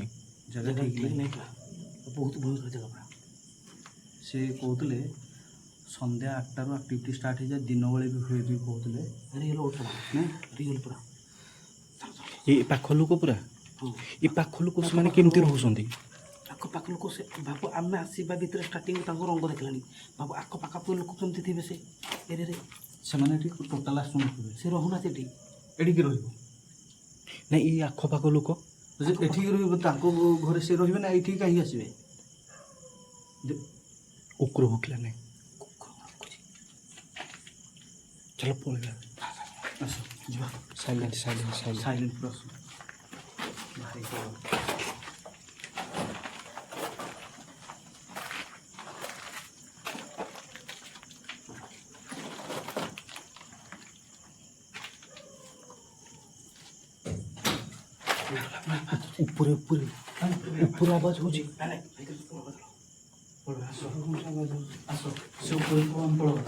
ଜାଗା ଠିକ୍ ନାହିଁ। ବହୁତ ଭୟଙ୍କର ଜାଗା ପୁରା। ସେ କହୁଥିଲେ ସନ୍ଧ୍ୟା 8ଟାରୁ ଆକ୍ଟିଭିଟି ଷ୍ଟାର୍ଟ ହେଇଯାଏ, ଦିନ ବେଳେ ବି ହୁଏ ବି କହୁଥିଲେ। ରିଅଲ୍ ଓଠା ନା ରିଅଲ୍ ପୁରା। ଏ ପାଖ ଲୋକ ପୁରା, ଏ ପାଖ ଲୋକ ସେମାନେ କେମିତି ରହୁଛନ୍ତି? ଆଖପାଖ ଲୋକ ସେ ଭାବୁ ଆମେ ଆସିବା ଭିତରେ ଷ୍ଟାର୍ଟିଂ ତାଙ୍କ ରଙ୍ଗ ଦେଖିଲାଣି। ଭାବୁ ଆଖପାଖ ଲୋକ କେମିତି ଥିବେ ସେ ଏରିଆରେ। ସେମାନେ ଏଠି ଟୋଟାଲ୍ ଆସୁନଥିବେ, ସେ ରହୁନାହାନ୍ତି ଏଠି। ଏଠିକି ରହିବ। ନାଇଁ ଏଇ ଆଖପାଖ ଲୋକ ଯଦି ଏଠିକି ରହିବ ତାଙ୍କ ଘରେ ସେ ରହିବେ ନା, ଏଇଠିକି କାହିଁକି ଆସିବେ? କୁକୁର ଭୋକିଲା ନାହିଁ। ଚାଲ ପଳେଇବା। ଆସ ଯିବା। Silent silent silent. ସାଇଲେଣ୍ଟ ପୁରା ଆସ। ଭାରି ଉପରେ ଉପରେ ଉପରେ ଆବାଜ ହେଉଛି। ଆସ ସେ ଉପରେ ପଳେଇବା।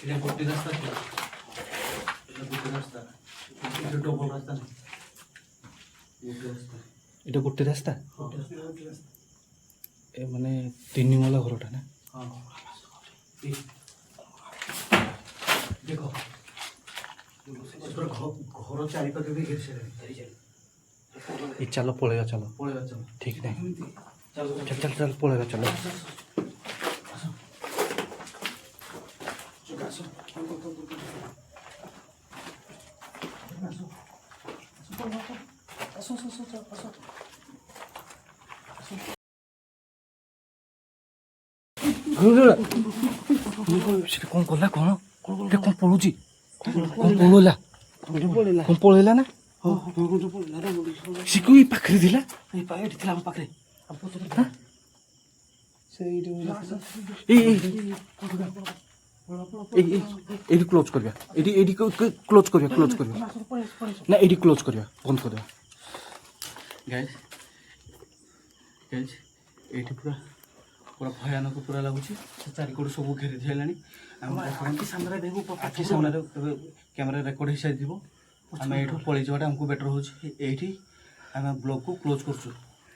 এটা গোটে রাস্তা ছিল, এটা গোটে রাস্তা, এটা ডবল রাস্তা না, গোটে রাস্তা। এটা ଗୋଟେ ରାସ୍ତା, গোটে রাস্তা। ଏ ମାନେ 3 ମହଲା ଘରଟା ନା? ହଁ ଦେଖ ଘର ଚାରିପାଖେ ବି ଘେରି ସାରିଲାଣି। ଏ ଚାଲ ପଳେଇବା ଚାଲ। ପଳେଇବା ଚାଲ। ଠିକ୍ ନାହିଁ। ଚାଲ ଚାଲ ଚାଲ ଚାଲ ପଳେଇବା ଚାଲ। ସେଟା କ'ଣ କଲା? କ'ଣ କ'ଣ ପଳଉଛି? କ'ଣ ପଳେଇଲା? କ'ଣ ପଳେଇଲା ନା? ସେ କୋଉ ପାଖରେ ଥିଲା? ଏଠି ଥିଲା ଆମ ପାଖରେ। ଏଇଠି କ୍ଲୋଜ୍ କରିବା, ଏଇଠି କ୍ଲୋଜ୍ କରିବା, କ୍ଲୋଜ୍ କରିବା ନା, ଏଇଠି କ୍ଲୋଜ୍ କରିବା, ବନ୍ଦ କରିବା। ଗାଇଜ୍ ଏଇଠି ପୁରା ପୁରା ଭୟାନକ ପୁରା ଲାଗୁଛି। ଚାରିକଡ଼ ସବୁ ଘେରି ସାରିଲାଣି। ଆମେ ଆଖି ସାମ୍ନାରେ ଦେଖୁ ଆଖି ସାମ୍ନାରେ କ୍ୟାମେରା ରେକର୍ଡ଼ ହେଇସାରିଥିବ। ଆମେ ଏଇଠୁ ପଳେଇ ଯିବାଟା ଆମକୁ ବେଟର୍ ହେଉଛି। ଏଇଠି ଆମେ ବ୍ଲଗ୍କୁ କ୍ଲୋଜ୍ କରୁଛୁ।